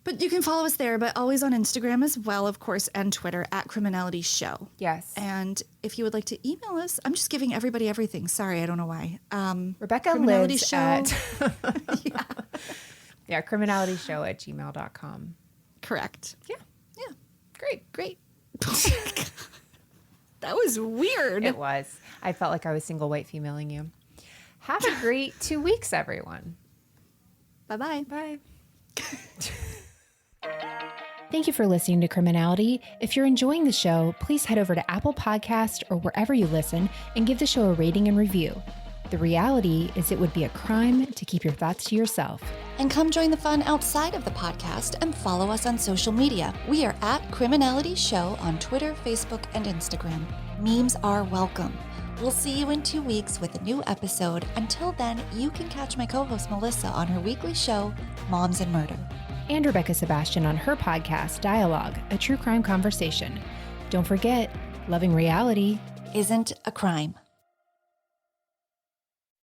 But you can follow us there, but always on Instagram as well, of course, and Twitter at Criminalityshow. Yes. And if you would like to email us, I'm just giving everybody everything. Sorry, I don't know why. Rebekah lives at... yeah, criminalityshow@gmail.com. Correct. Yeah. Yeah. Great. That was weird. It was. I felt like I was single white femaling you. Have a great 2 weeks, everyone. Bye-bye. Bye. Thank you for listening to Criminality. If you're enjoying the show, please head over to Apple Podcast or wherever you listen and give the show a rating and review. The reality is it would be a crime to keep your thoughts to yourself. And come join the fun outside of the podcast and follow us on social media. We are at Criminality Show on Twitter, Facebook, and Instagram. Memes are welcome. We'll see you in 2 weeks with a new episode. Until then, you can catch my co-host Melissa on her weekly show, Moms and Murder. And Rebekah Sebastian on her podcast, Dialogue, a true crime conversation. Don't forget, loving reality isn't a crime.